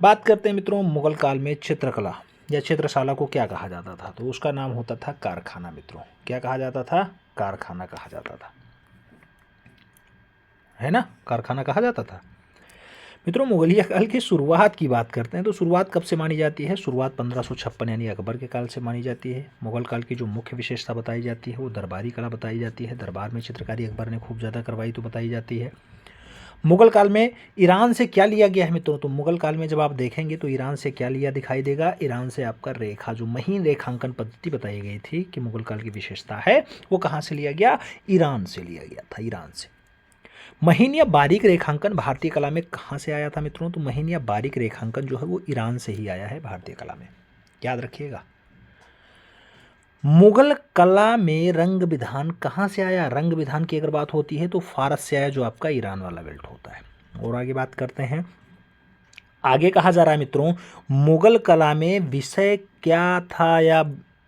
बात करते हैं मित्रों मुगल काल में चित्रकला या चित्रशाला को क्या कहा जाता था, तो उसका नाम होता था कारखाना। मित्रों क्या कहा जाता था? कारखाना कहा जाता था, है ना, कारखाना कहा जाता था। मित्रों मुगलिया काल की शुरुआत की बात करते हैं तो शुरुआत कब से मानी जाती है? शुरुआत 1556 यानी अकबर के काल से मानी जाती है। मुगल काल की जो मुख्य विशेषता बताई जाती है वो दरबारी कला बताई जाती है। दरबार में चित्रकारी अकबर ने खूब ज़्यादा करवाई तो बताई जाती है। मुगल काल में ईरान से क्या लिया गया है मित्रों? तो मुगल काल में जब आप देखेंगे तो ईरान से क्या लिया दिखाई देगा? ईरान से आपका रेखा, जो महीन रेखांकन पद्धति बताई गई थी कि मुगल काल की विशेषता है, वो कहाँ से लिया गया? ईरान से लिया गया था, ईरान से। महीन या बारीक रेखांकन भारतीय कला में कहाँ से आया था मित्रों? तो महीन या बारीक रेखांकन जो है वो ईरान से ही आया है भारतीय कला में, याद रखिएगा। मुगल कला में रंग विधान कहाँ से आया? रंग विधान की अगर बात होती है तो फारस से आया, जो आपका ईरान वाला बेल्ट होता है। और आगे बात करते हैं, आगे कहा जा रहा है मित्रों मुगल कला में विषय क्या था, या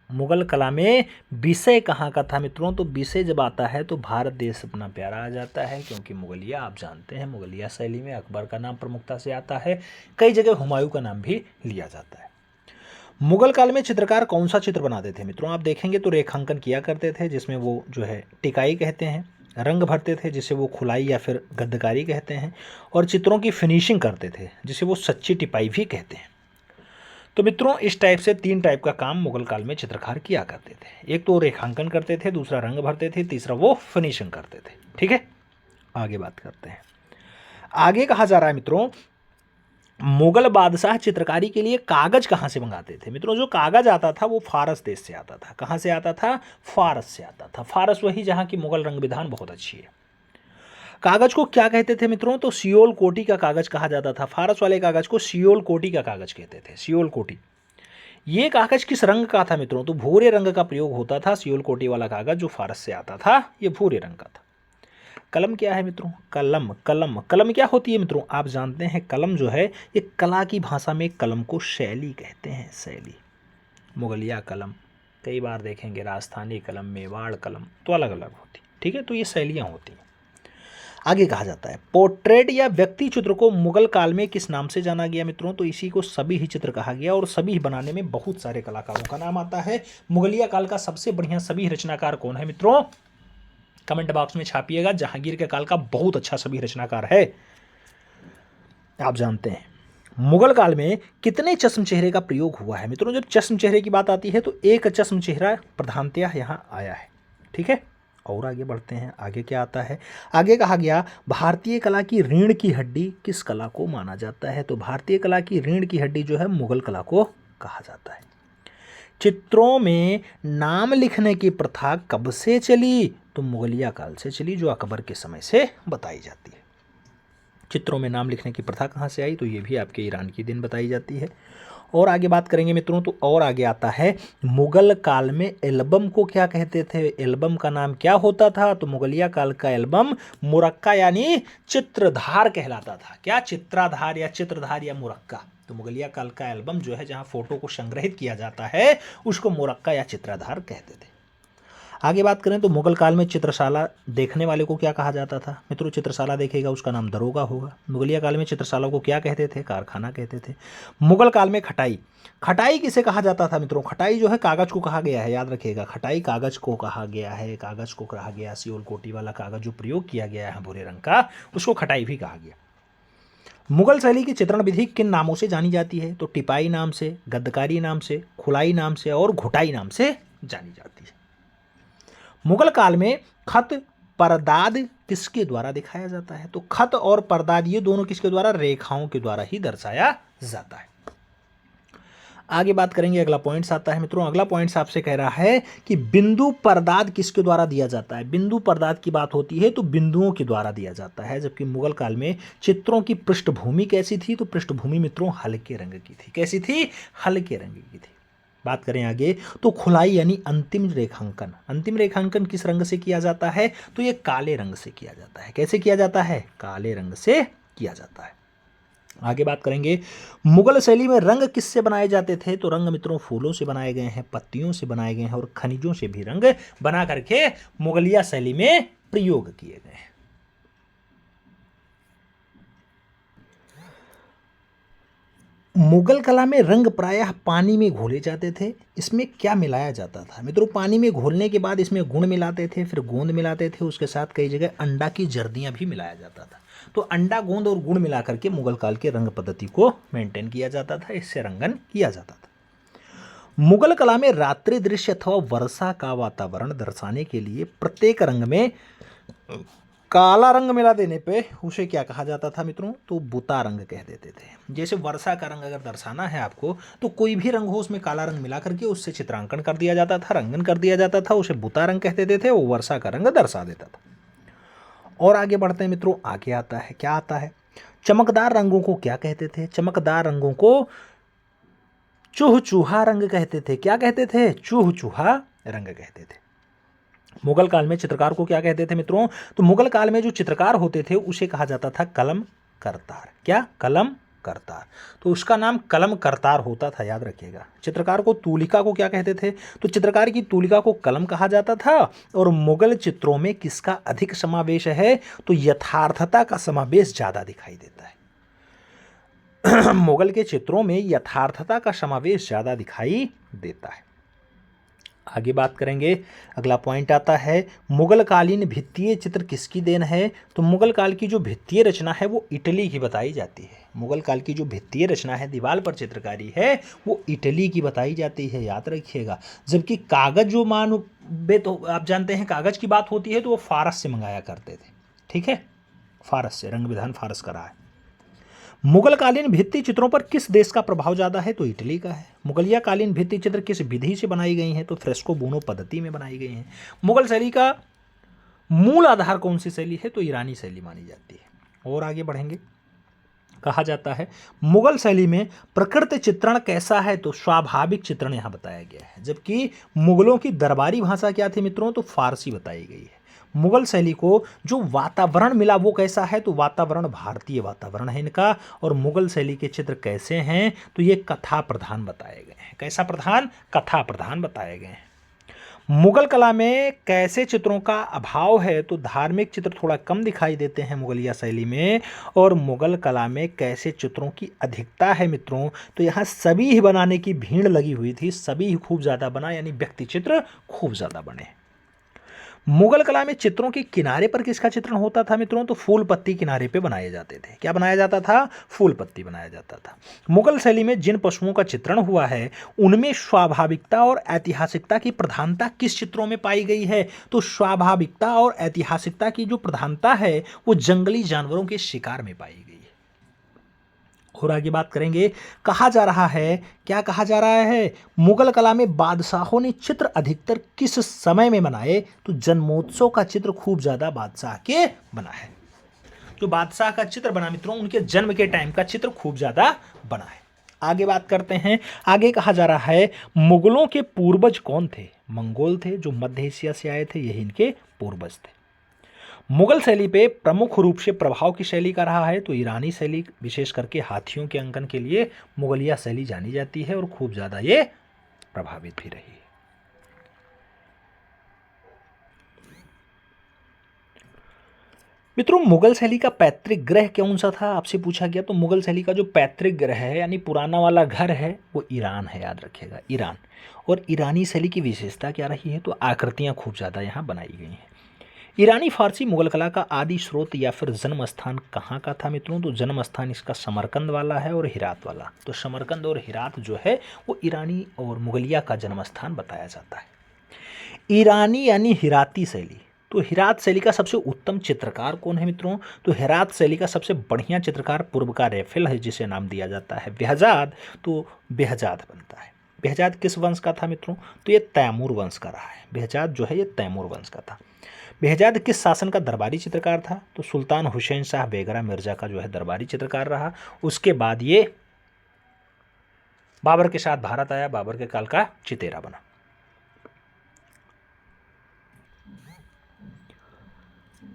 मुगल कला में विषय कहाँ का था मित्रों? तो विषय जब आता है तो भारत देश अपना प्यारा आ जाता है, क्योंकि मुगलिया आप जानते हैं मुगलिया शैली में अकबर का नाम प्रमुखता से आता है, कई जगह हुमायूं का नाम भी लिया जाता है। मुगल काल में चित्रकार कौन सा चित्र बनाते थे मित्रों? आप देखेंगे तो रेखांकन किया करते थे, जिसमें वो जो है टिकाई कहते हैं, रंग भरते थे जिसे वो खुलाई या फिर गद्दकारी कहते हैं, और चित्रों की फिनिशिंग करते थे जिसे वो सच्ची टिपाई भी कहते हैं। तो मित्रों इस टाइप से 3 टाइप का काम मुगल काल में चित्रकार किया करते थे। एक तो रेखांकन करते थे, दूसरा रंग भरते थे, तीसरा वो फिनिशिंग करते थे। ठीक है, आगे बात करते हैं। आगे कहा जा रहा है मित्रों मुगल बादशाह चित्रकारी के लिए कागज कहाँ से मंगाते थे? मित्रों जो कागज आता था वो फारस देश से आता था। कहाँ से आता था? फारस से आता था। फारस वही जहाँ की मुगल रंग विधान बहुत अच्छी है। कागज को क्या कहते थे मित्रों? तो सियोल कोटी का कागज कहा जाता था। फारस वाले कागज को सियोल कोटी का कागज कहते थे, सियोल कोटी। ये कागज किस रंग का था मित्रों? तो भूरे रंग का प्रयोग होता था। सियोल कोटी वाला कागज जो फारस से आता था ये भूरे रंग का था। कलम क्या है मित्रों? कलम, कलम, कलम क्या होती है मित्रों? आप जानते हैं कलम जो है ये कला की भाषा में कलम को शैली कहते हैं, शैली। मुगलिया कलम, कई बार देखेंगे राजस्थानी कलम, मेवाड़ कलम, तो अलग अलग होती। ठीक है, तो ये शैलियाँ होती हैं। आगे कहा जाता है पोर्ट्रेट या व्यक्ति चित्र को मुगल काल में किस नाम से जाना गया मित्रों? तो इसी को सभी ही चित्र कहा गया, और सभी ही बनाने में बहुत सारे कलाकारों का नाम आता है। मुगलिया काल का सबसे बढ़िया सभी रचनाकार कौन है मित्रों? कमेंट बॉक्स में छापिएगा। जहांगीर के काल का बहुत अच्छा सभी रचनाकार है, आप जानते हैं। मुगल काल में कितने चश्म चेहरे का प्रयोग हुआ है मित्रों? जब चश्म चेहरे की बात आती है तो एक चश्म चेहरा प्रधानतया यहाँ आया है। ठीक है, और आगे बढ़ते हैं। आगे क्या आता है? आगे कहा गया भारतीय कला की रीढ़ की हड्डी किस कला को माना जाता है? तो भारतीय कला की रीढ़ की हड्डी जो है मुगल कला को कहा जाता है। चित्रों में नाम लिखने की प्रथा कब से चली? तो मुगलिया काल से चली, जो अकबर के समय से बताई जाती है। चित्रों में नाम लिखने की प्रथा कहाँ से आई? तो ये भी आपके ईरान की दिन बताई जाती है। और आगे बात करेंगे मित्रों तो और आगे आता है मुगल काल में एल्बम को क्या कहते थे? एल्बम का नाम क्या होता था? तो मुगलिया काल का एल्बम मुरक्का यानी चित्रधार कहलाता था। क्या? चित्राधार या चित्रधार या मुरक्का। तो मुगलिया काल का एल्बम जो है जहाँ फोटो को संग्रहित किया जाता है उसको मुरक्का या चित्राधार कहते थे। आगे बात करें तो मुगल काल में चित्रशाला देखने वाले को क्या कहा जाता था मित्रों? चित्रशाला देखेगा उसका नाम दरोगा होगा। मुगलिया काल में चित्रशाला को क्या कहते थे? कारखाना कहते थे। मुगल काल में खटाई, खटाई किसे कहा जाता था मित्रों? खटाई जो है कागज को कहा गया है, याद रखिएगा। खटाई कागज को कहा गया है, कागज को कहा गया, सियोल कोटी वाला कागज जो प्रयोग किया गया है भूरे रंग का, उसको खटाई भी कहा गया। मुगल शैली की चित्रण विधि किन नामों से जानी जाती है? तो टिपाई नाम से, गद्दकारी नाम से, खुलाई नाम से और घुटाई नाम से जानी जाती है। मुगल काल में खत परदाद किसके द्वारा दिखाया जाता है? तो खत और परदाद ये दोनों किसके द्वारा? रेखाओं के द्वारा ही दर्शाया जाता है। आगे बात करेंगे, अगला पॉइंट्स आता है मित्रों। अगला पॉइंट्स आपसे कह रहा है कि बिंदु परदाद किसके द्वारा दिया जाता है? बिंदु परदाद की बात होती है तो बिंदुओं के द्वारा दिया जाता है। जबकि मुगल काल में चित्रों की पृष्ठभूमि कैसी थी? तो पृष्ठभूमि मित्रों हल्के रंग की थी। कैसी थी? हल्के रंग की थी। बात करें आगे तो खुलाई यानी अंतिम रेखांकन, अंतिम रेखांकन किस रंग से किया जाता है? तो ये काले रंग से किया जाता है। कैसे किया जाता है? काले रंग से किया जाता है। आगे बात करेंगे मुगल शैली में रंग किससे बनाए जाते थे? तो रंग मित्रों फूलों से बनाए गए हैं, पत्तियों से बनाए गए हैं और खनिजों से भी रंग बना करके मुगलिया शैली में प्रयोग किए गए हैं। मुगल कला में रंग प्रायः पानी में घोले जाते थे। इसमें क्या मिलाया जाता था मित्रों? पानी में घोलने के बाद इसमें गुण मिलाते थे, फिर गोंद मिलाते थे, उसके साथ कई जगह अंडा की जर्दियां भी मिलाया जाता था। तो अंडा, गोंद और गुण मिला करके मुगल काल के रंग पद्धति को मेंटेन किया जाता था, इससे रंगन किया जाता था। मुगल कला में रात्रि दृश्य अथवा वर्षा का वातावरण दर्शाने के लिए प्रत्येक रंग में काला रंग मिला देने पे उसे क्या कहा जाता था मित्रों? तो बुता रंग कह देते थे। जैसे वर्षा का रंग अगर दर्शाना है आपको, तो कोई भी रंग हो उसमें काला रंग मिला करके उससे चित्रांकन कर दिया जाता था, रंगन कर दिया जाता था, उसे बुता रंग कह देते थे, वो वर्षा का रंग दर्शा देता था। और आगे बढ़ते हैं मित्रों, आगे आता है, क्या आता है? चमकदार रंगों को क्या कहते थे? चमकदार रंगों को चूह चूहा रंग कहते थे। क्या कहते थे? चूह चूहा रंग कहते थे। मुगल काल में चित्रकार को क्या कहते थे मित्रों? तो मुगल काल में जो चित्रकार होते थे उसे कहा जाता था कलम करतार। क्या? कलम करतार। तो उसका नाम कलम करतार होता था, याद रखिएगा। चित्रकार को, तूलिका को क्या कहते थे? तो चित्रकार की तूलिका को कलम कहा जाता था। और मुगल चित्रों में किसका अधिक समावेश है? तो यथार्थता का समावेश ज्यादा दिखाई देता है। मुगल के चित्रों में यथार्थता का समावेश ज्यादा दिखाई देता है। आगे बात करेंगे, अगला पॉइंट आता है मुगल कालीन भित्तीय चित्र किसकी देन है? तो मुगल काल की जो भित्तीय रचना है वो इटली की बताई जाती है। मुगल काल की जो भित्तीय रचना है, दीवार पर चित्रकारी है, वो इटली की बताई जाती है, याद रखिएगा। जबकि कागज जो मानवे, तो आप जानते हैं कागज की बात होती है तो वो फारस से मंगाया करते थे, ठीक है, फारस से, रंग विधान फारस का रहा है। मुगल कालीन भित्ति चित्रों पर किस देश का प्रभाव ज्यादा है? तो इटली का है। मुगलिया कालीन भित्ति चित्र किस विधि से बनाई गई हैं? तो फ्रेस्को बुनो पद्धति में बनाई गई हैं। मुगल शैली का मूल आधार कौन सी शैली है? तो ईरानी शैली मानी जाती है। और आगे बढ़ेंगे, कहा जाता है मुगल शैली में प्रकृति चित्रण कैसा है? तो स्वाभाविक चित्रण यहां बताया गया है। जबकि मुगलों की दरबारी भाषा क्या थी मित्रों? तो फारसी बताई गई है। मुगल शैली को जो वातावरण मिला वो कैसा है? तो वातावरण भारतीय वातावरण है इनका। और मुगल शैली के चित्र कैसे हैं? तो ये कथा प्रधान बताए गए हैं। कैसा प्रधान? कथा प्रधान बताए गए हैं। मुगल कला में कैसे चित्रों का अभाव है? तो धार्मिक चित्र थोड़ा कम दिखाई देते हैं मुगलिया शैली में। और मुगल कला में कैसे चित्रों की अधिकता है मित्रों? तो यहाँ सभी ही बनाने की भीड़ लगी हुई थी, सभी ही खूब ज़्यादा बना, यानी व्यक्ति चित्र खूब ज़्यादा बने। मुगल कला में चित्रों के किनारे पर किसका चित्रण होता था मित्रों? तो फूल पत्ती किनारे पे बनाए जाते थे। क्या बनाया जाता था? फूल पत्ती बनाया जाता था। मुगल शैली में जिन पशुओं का चित्रण हुआ है उनमें स्वाभाविकता और ऐतिहासिकता की प्रधानता किस चित्रों में पाई गई है? तो स्वाभाविकता और ऐतिहासिकता की जो प्रधानता है वो जंगली जानवरों के शिकार में पाई गई है। और आगे बात करेंगे, कहा जा रहा है, क्या कहा जा रहा है? मुगल कला में बादशाहों ने चित्र अधिकतर किस समय में बनाए? तो जन्मोत्सव का चित्र खूब ज्यादा बादशाह के बना है। जो बादशाह का चित्र बना मित्रों, उनके जन्म के टाइम का चित्र खूब ज्यादा बना है। आगे बात करते हैं, आगे कहा जा रहा है मुगलों के पूर्वज कौन थे? मंगोल थे, जो मध्य एशिया से आए थे, यही इनके पूर्वज थे। मुगल शैली पे प्रमुख रूप से प्रभाव की शैली का रहा है? तो ईरानी शैली, विशेष करके हाथियों के अंकन के लिए मुगलिया शैली जानी जाती है और खूब ज्यादा ये प्रभावित भी रही है। मित्रों, मुगल शैली का पैतृक ग्रह कौन सा था आपसे पूछा गया। तो मुगल शैली का जो पैतृक ग्रह है, यानी पुराना वाला घर है, वो ईरान है, याद रखिएगा, ईरान। और ईरानी शैली की विशेषता क्या रही है? तो आकृतियां खूब ज्यादा यहाँ बनाई गई हैं। ईरानी फारसी मुगल कला का आदि स्रोत या फिर जन्म स्थान कहाँ का था मित्रों? तो जन्म स्थान इसका समरकंद वाला है और हिरात वाला। तो समरकंद और हिरात जो है वो ईरानी और मुगलिया का जन्म स्थान बताया जाता है। ईरानी यानी हिराती शैली। तो हिरात शैली का सबसे उत्तम चित्रकार कौन है मित्रों? तो हिरात शैली का सबसे बढ़िया चित्रकार पूर्व का रेफेल है, जिसे नाम दिया जाता है बेहजाद। तो बेहजाद बनता है। बेहजाद किस वंश का था मित्रों? तो ये तैमूर वंश का रहा है। बेहजाद जो है ये तैमूर वंश का था। बेहजाद किस शासन का दरबारी चित्रकार था? तो सुल्तान हुसैन शाह बेगरा मिर्जा का जो है दरबारी चित्रकार रहा। उसके बाद ये बाबर के साथ भारत आया, बाबर के काल का चितेरा बना।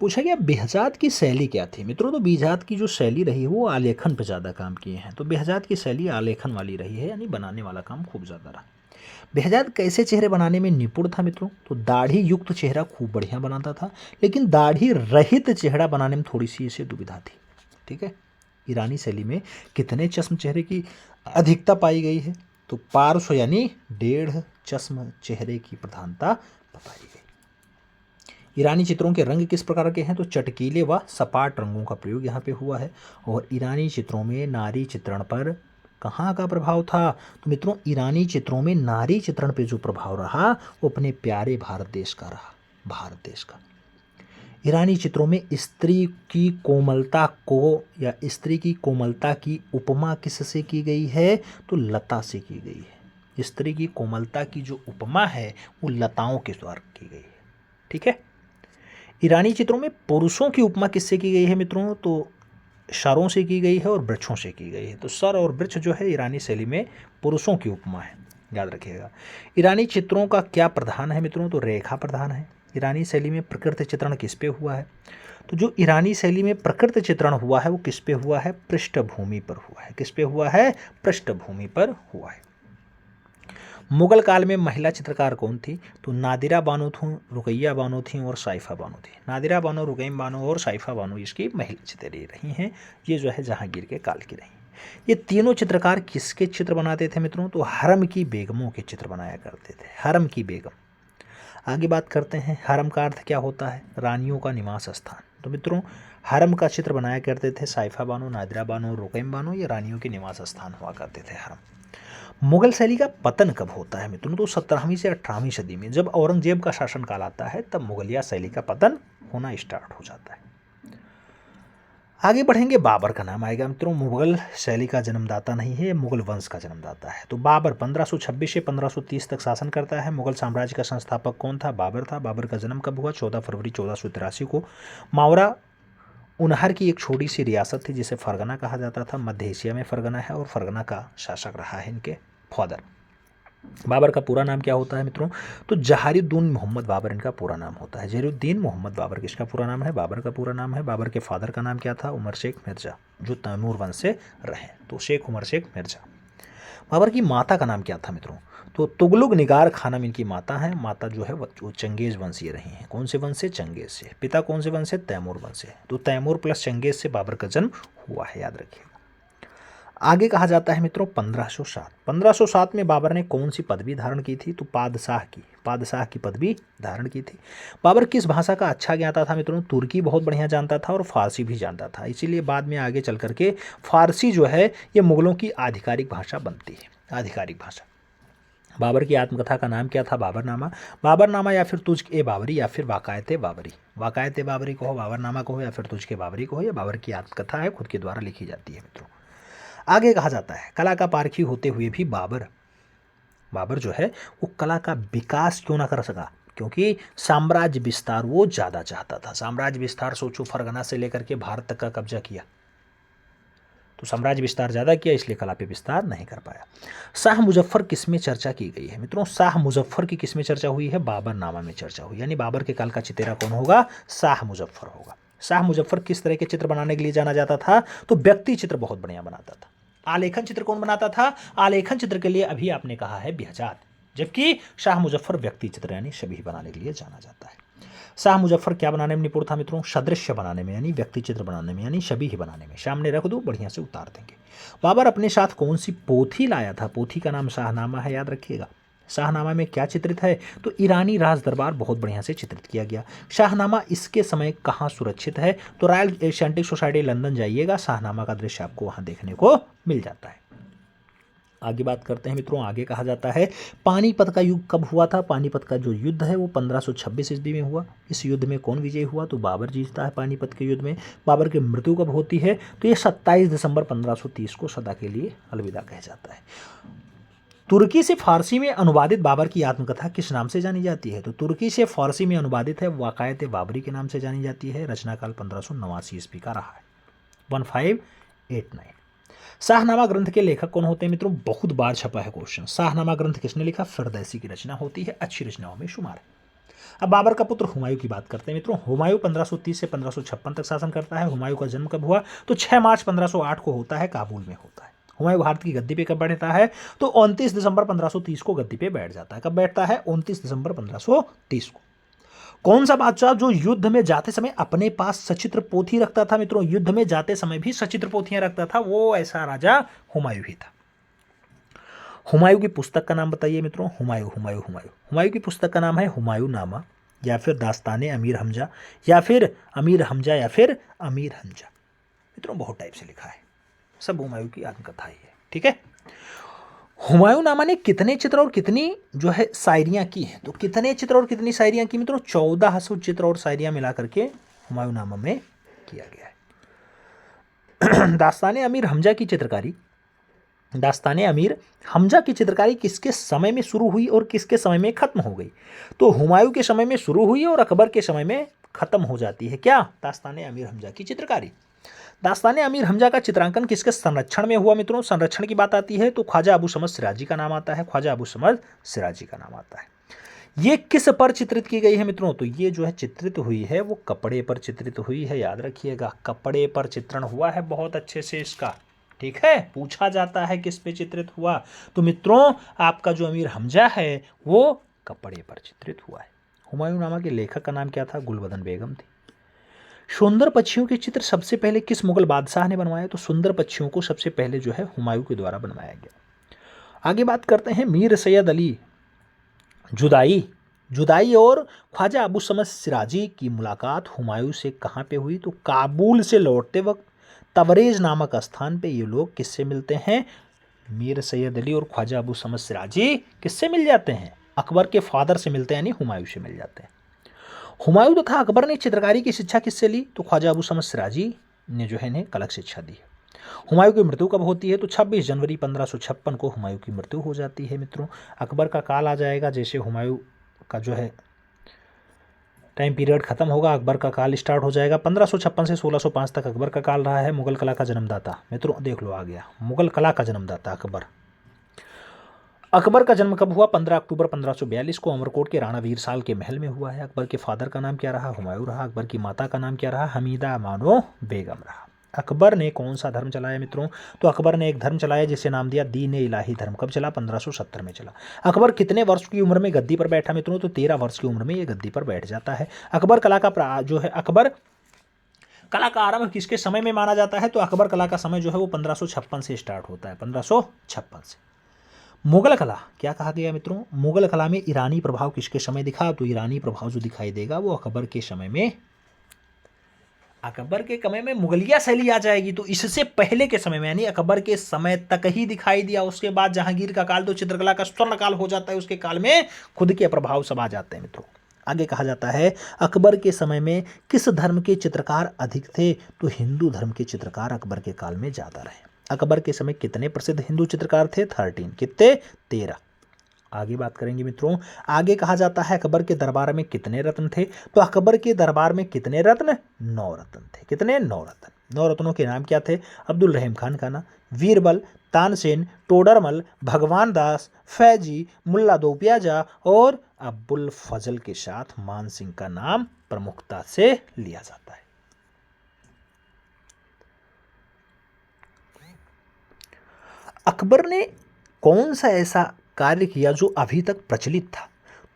पूछा गया बेहजाद की शैली क्या थी मित्रों? तो बेहजाद की जो शैली रही है वो आलेखन पे ज़्यादा काम किए हैं। तो बेहजाद की शैली आलेखन वाली रही है, यानी बनाने वाला काम खूब ज़्यादा रहा। बेहजाद कैसे चेहरे बनाने में निपुण था मित्रों? तो दाढ़ी युक्त चेहरा खूब बढ़िया बनाता था, लेकिन दाढ़ी रहित चेहरा बनाने में थोड़ी सी इसे दुविधा थी, ठीक है। ईरानी शैली में कितने चश्म चेहरे की अधिकता पाई गई है? तो पार्श्व यानी 1.5 चश्म चेहरे की प्रधानता बताई गई। ईरानी चित्रों के रंग किस प्रकार के हैं? तो चटकीले व सपाट रंगों का प्रयोग यहाँ पे हुआ है। और ईरानी चित्रों में नारी चित्रण पर कहाँ का प्रभाव था? तो मित्रों, ईरानी चित्रों में नारी चित्रण पे जो प्रभाव रहा वो अपने प्यारे भारत देश का रहा, भारत देश का। ईरानी चित्रों में स्त्री की कोमलता को या स्त्री की कोमलता की उपमा किससे की गई है? तो लता से की गई है। स्त्री की कोमलता की जो उपमा है वो लताओं के द्वारा की गई है। ठीक है। ईरानी चित्रों में पुरुषों की उपमा किससे की गई है मित्रों? तो सरों से की गई है और वृक्षों से की गई है। तो सर और वृक्ष जो है ईरानी शैली में पुरुषों की उपमा है, याद रखिएगा। ईरानी चित्रों का क्या प्रधान है मित्रों? तो रेखा प्रधान है। ईरानी शैली में प्रकृति चित्रण किस पे हुआ है? तो जो ईरानी शैली में प्रकृति चित्रण हुआ है वो किस पे हुआ है? पृष्ठभूमि पर हुआ है। किस पे हुआ है? पृष्ठभूमि पर हुआ है। मुगल काल में महिला चित्रकार कौन थी? तो नादिरा बानो थी, रुकैया बानो थी और साइफा बानो थी। नादिरा बानो, रुकैया बानो और साइफा बानो इसकी महिला चित्रें रही हैं। ये जो है जहांगीर के काल की रही। ये तीनों चित्रकार किसके चित्र बनाते थे मित्रों? तो हरम की बेगमों के चित्र बनाया करते थे। हरम की बेगम। आगे बात करते हैं, हरम का अर्थ क्या होता है? रानियों का निवास स्थान। तो मित्रों, हरम का चित्र बनाया करते थे साइफा बानो, नादिरा बानो, रुकैया बानो। ये रानियों के निवास स्थान हुआ करते थे हरम। मुगल शैली का पतन कब होता है मित्रों? तो 17वीं से 18वीं सदी में जब औरंगजेब का शासनकाल आता है तब मुगलिया शैली का पतन होना स्टार्ट हो जाता है। आगे बढ़ेंगे, बाबर का नाम आएगा मित्रों। मुगल शैली का जन्मदाता नहीं है, मुगल वंश का जन्मदाता है। तो बाबर 1526 से 1530 तक शासन करता है। मुगल साम्राज्य का संस्थापक कौन था? बाबर था। बाबर का जन्म कब हुआ? 14 फरवरी 1483 को। मावरा उनहर की एक छोटी सी रियासत थी जिसे फरगना कहा जाता था। मध्य एशिया में फरगना है और फरगना का शासक रहा है इनके फादर। बाबर का पूरा नाम क्या होता है मित्रों? तो जहारुद्दीन मोहम्मद बाबर इनका पूरा नाम होता है। जहारुद्दीन मोहम्मद बाबर किसका पूरा नाम है? बाबर का पूरा नाम है। बाबर के फादर का नाम क्या था? उमर शेख मिर्जा, जो तैमूर वंश से रहे। तो शेख उमर शेख मिर्जा। बाबर की माता का नाम क्या था मित्रों? तो तुगलक निगार खानम इनकी माता है। माता जो है वो चंगेज वंशीय रही हैं। कौन से वंश से? चंगेज से। पिता कौन से वंश से? तैमूर वंश से। तो तैमूर प्लस चंगेज से बाबर का जन्म हुआ है, याद रखिएगा। आगे कहा जाता है मित्रों 1507। 1507 में बाबर ने कौन सी पदवी धारण की थी? तो पादशाह की पदवी धारण की थी। बाबर किस भाषा का अच्छा ज्ञाता था मित्रों? तुर्की बहुत बढ़िया जानता था और फारसी भी जानता था। इसीलिए बाद में आगे चल करके फारसी जो है ये मुगलों की आधिकारिक भाषा बनती है, आधिकारिक भाषा। बाबर की आत्मकथा का नाम क्या था? बाबरनामा। बाबरनामा या फिर तुझ ए बाबरी या फिर वाकायत बाबरी। वाकायत बाबरी कहो, बाबरनामा कहो या फिर तुझ के बाबरी कहो, यह बाबर की आत्मकथा है, खुद के द्वारा लिखी जाती है मित्रों। आगे कहा जाता है कला का पारखी होते हुए भी बाबर जो है वो कला का विकास क्यों ना कर सका? क्योंकि साम्राज्य विस्तार वो ज़्यादा चाहता था। साम्राज्य विस्तार, सोचो, फरगना से लेकर के भारत तक का कब्जा किया, तो साम्राज्य विस्तार ज़्यादा किया, इसलिए कला पे विस्तार नहीं कर पाया। शाह मुजफ्फर किस में चर्चा की गई है मित्रों? शाह मुजफ्फर की किस में चर्चा हुई है? बाबरनामा में चर्चा हुई। यानी बाबर के काल का चितेरा कौन होगा? शाह मुजफ्फर होगा। शाह मुजफ्फर किस तरह के चित्र बनाने के लिए जाना जाता था? तो व्यक्ति चित्र बहुत बढ़िया बनाता था। आलेखन चित्र कौन बनाता था? आलेखन चित्र के लिए अभी आपने कहा है बेहजाद, जबकि शाह मुजफ्फर व्यक्ति चित्र यानी शबीह बनाने के लिए जाना जाता है। शाह मुजफ्फर क्या बनाने में निपुण था मित्रों? सदृश्य बनाने में, यानी व्यक्ति चित्र बनाने में, यानी शबीह बनाने में। सामने रख दो, बढ़िया से उतार देंगे। बाबर अपने साथ कौन सी पोथी लाया था? पोथी का नाम शाहनामा है, याद रखिएगा। शाहनामा में क्या चित्रित है? तो ईरानी राज दरबार बहुत बढ़िया से चित्रित किया गया। शाहनामा इसके समय कहाँ सुरक्षित है? तो रॉयल एशियाटिक सोसाइटी लंदन जाइएगा, शाहनामा का दृश्य आपको वहाँ देखने को मिल जाता है। आगे बात करते हैं मित्रों। आगे कहा जाता है पानीपत का युद्ध कब हुआ था? पानीपत का जो युद्ध है वो 1526 ईस्वी में हुआ। इस युद्ध में कौन विजयी हुआ? तो बाबर जीतता है पानीपत के युद्ध में। बाबर की मृत्यु कब होती है? तो ये 27 दिसंबर 1530 को सदा के लिए अलविदा कह जाता है। तुर्की से फारसी में अनुवादित बाबर की आत्मकथा किस नाम से जानी जाती है? तो तुर्की से फारसी में अनुवादित है वाकायत बाबरी के नाम से जानी जाती है। रचनाकाल 1589 ईस्वी का रहा है, 1589। शाहनामा ग्रंथ के लेखक कौन होते हैं मित्रों? बहुत बार छपा है क्वेश्चन। शाहनामा ग्रंथ किसने लिखा? फिरदौसी की रचना होती है, अच्छी रचनाओं में शुमार है। अब बाबर का पुत्र हुमायूं की बात करते हैं मित्रों। हुमायूं 1530 से 1556 तक शासन करता है। हुमायूं का जन्म कब हुआ? तो 6 मार्च 1508 को होता है, काबुल में होता है। हुमायूं भारत की गद्दी पे कब बैठता है? तो 29 दिसंबर 1530 को गद्दी पे बैठ जाता है। कब बैठता है? 29 दिसंबर 1530 को। कौन सा बादशाह जो युद्ध में जाते समय अपने पास सचित्र पोथी रखता था मित्रों, युद्ध में जाते समय भी सचित्र पोथियां रखता था, वो ऐसा राजा हुमायूं ही था। हुमायूं की पुस्तक का नाम बताइए मित्रों। हुमायूं हुमायूं हुमायूं हुमायूं की पुस्तक का नाम है हुमायूं नामा, या फिर दास्ताने अमीर हमजा, या फिर अमीर हमजा, या फिर अमीर हमजा। मित्रों बहुत टाइप से लिखा है, सब हुमायूं की आत्मकथा ही है, ठीक है। हुमायूं नामा ने कितने चित्र और कितनी जो है शायरियां की हैं, तो कितने चित्र और कितनी शायरियां की मित्रों? 1400 चित्र और शायरियां मिला करके हुमायूं नामा में किया गया है। दास्ताने अमीर हमजा की चित्रकारी, दास्ताने अमीर हमजा की चित्रकारी किसके समय में शुरू हुई और किसके समय में खत्म हो गई? तो हुमायूं के समय में शुरू हुई और अकबर के समय में खत्म हो जाती है क्या? दास्ताने अमीर हमजा की चित्रकारी। दास्ताने अमीर हमजा का चित्रांकन किसके संरक्षण में हुआ मित्रों? संरक्षण की बात आती है तो ख्वाजा अबू समद सिराजी का नाम आता है, ख्वाजा अबू समद सिराजी का नाम आता है। ये किस पर चित्रित की गई है मित्रों? तो ये जो है चित्रित हुई है वो कपड़े पर चित्रित हुई है, याद रखिएगा, कपड़े पर चित्रण हुआ है बहुत अच्छे से इसका, ठीक है। पूछा जाता है किस पे चित्रित हुआ, तो मित्रों आपका जो अमीर हमजा है वो कपड़े पर चित्रित हुआ है। हुमायूं नामा के लेखक का नाम क्या था? गुलबदन बेगम थी। सुंदर पक्षियों के चित्र सबसे पहले किस मुगल बादशाह ने बनवाए? तो सुंदर पक्षियों को सबसे पहले जो है हुमायूं के द्वारा बनवाया गया। आगे बात करते हैं मीर सैयद अली जुदाई, जुदाई और ख्वाजा अबू समद सिराजी की मुलाकात हुमायूं से कहाँ पे हुई? तो काबुल से लौटते वक्त तबरेज नामक स्थान पे ये लोग किससे मिलते हैं? मीर सैयद अली और ख्वाजा अबू समद सिराजी किससे मिल जाते हैं? अकबर के फादर से मिलते हैं, यानी हुमायूं से मिल जाते हैं। हुमायूं तथा अकबर ने चित्रकारी की शिक्षा किससे ली? तो ख्वाजा अबू समद सिराजी ने जो है इन्हें कलक शिक्षा दी है। हुमायूं की मृत्यु कब होती है? तो 26 जनवरी 1556 को हुमायूं की मृत्यु हो जाती है मित्रों। अकबर का काल आ जाएगा, जैसे हुमायूं का जो है टाइम पीरियड खत्म होगा, अकबर का काल स्टार्ट हो जाएगा। 1556 से 1605 तक अकबर का काल रहा है। मुगल कला का जन्मदाता मित्रों देख लो आ गया, मुगल कला का जन्मदाता अकबर। अकबर का जन्म कब हुआ? 15 अक्टूबर 1542 को अमरकोट के राणा वीरसाल के महल में हुआ है। अकबर के फादर का नाम क्या रहा? हुमायूं रहा। अकबर की माता का नाम क्या रहा? हमीदा मानो बेगम रहा। अकबर ने कौन सा धर्म चलाया मित्रों? तो अकबर ने एक धर्म चलाया जिसे नाम दिया दीन इलाही धर्म। कब चला? 1570 में चला। अकबर कितने वर्ष की उम्र में गद्दी पर बैठा मित्रों? तो 13 वर्ष की उम्र में ये गद्दी पर बैठ जाता है। अकबर कला का जो है अकबर कला का आरंभ किसके समय में माना जाता है? तो अकबर कला का समय जो है वो 1556 से स्टार्ट होता है, 1556 से। मुगल कला क्या कहा गया मित्रों? मुगल कला में ईरानी प्रभाव किसके समय दिखा? तो ईरानी प्रभाव जो दिखाई देगा वो अकबर के समय में, अकबर के समय में मुगलिया शैली आ जाएगी। तो इससे पहले के समय में यानी अकबर के समय तक ही दिखाई दिया। उसके बाद जहांगीर का काल तो चित्रकला का स्वर्ण काल हो जाता है, उसके काल में खुद के प्रभाव सब आ जाते हैं मित्रों। आगे कहा जाता है अकबर के समय में किस धर्म के चित्रकार अधिक थे? तो हिंदू धर्म के चित्रकार अकबर के काल में ज्यादा रहे। अकबर के समय कितने प्रसिद्ध हिंदू चित्रकार थे? 13। कितने? 13। आगे बात करेंगे मित्रों। आगे कहा जाता है अकबर के दरबार में कितने रत्न थे? तो अकबर के दरबार में कितने रत्न? 9 रत्न थे। कितने? 9 रत्न। 9 रत्नों के नाम क्या थे? अब्दुल रहीम खान का नाम, वीरबल, तानसेन, टोडरमल, भगवान दास, फैजी, मुल्ला दो प्याजा और अब्बुल फजल के साथ मान सिंह का नाम प्रमुखता से लिया जाता है। अकबर ने कौन सा ऐसा कार्य किया जो अभी तक प्रचलित था?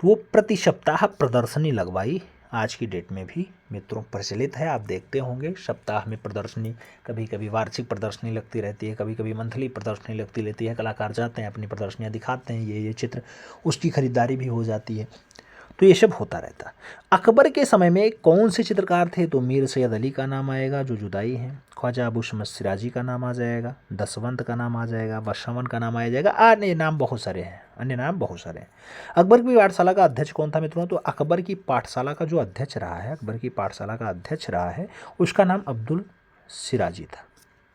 तो वो प्रति सप्ताह प्रदर्शनी लगवाई। आज की डेट में भी मित्रों प्रचलित है, आप देखते होंगे सप्ताह में प्रदर्शनी, कभी कभी वार्षिक प्रदर्शनी लगती रहती है, कभी कभी मंथली प्रदर्शनी लगती रहती है। कलाकार जाते हैं अपनी प्रदर्शनियाँ दिखाते हैं, ये चित्र, उसकी खरीदारी भी हो जाती है। तो ये सब होता रहता। अकबर के समय में कौन से चित्रकार थे? तो मीर सैयद अली का नाम आएगा जो जुदाई हैं, ख्वाजा अबू समद सिराजी का नाम आ जाएगा, दसवंत का नाम आ जाएगा, बशवन का नाम आ जाएगा। अन्य नाम बहुत सारे हैं, अन्य नाम बहुत सारे हैं। अकबर की पाठशाला का अध्यक्ष कौन था मित्रों? तो अकबर की पाठशाला का जो अध्यक्ष रहा है, अकबर की पाठशाला का अध्यक्ष रहा है, उसका नाम अब्दुल सिराजी था।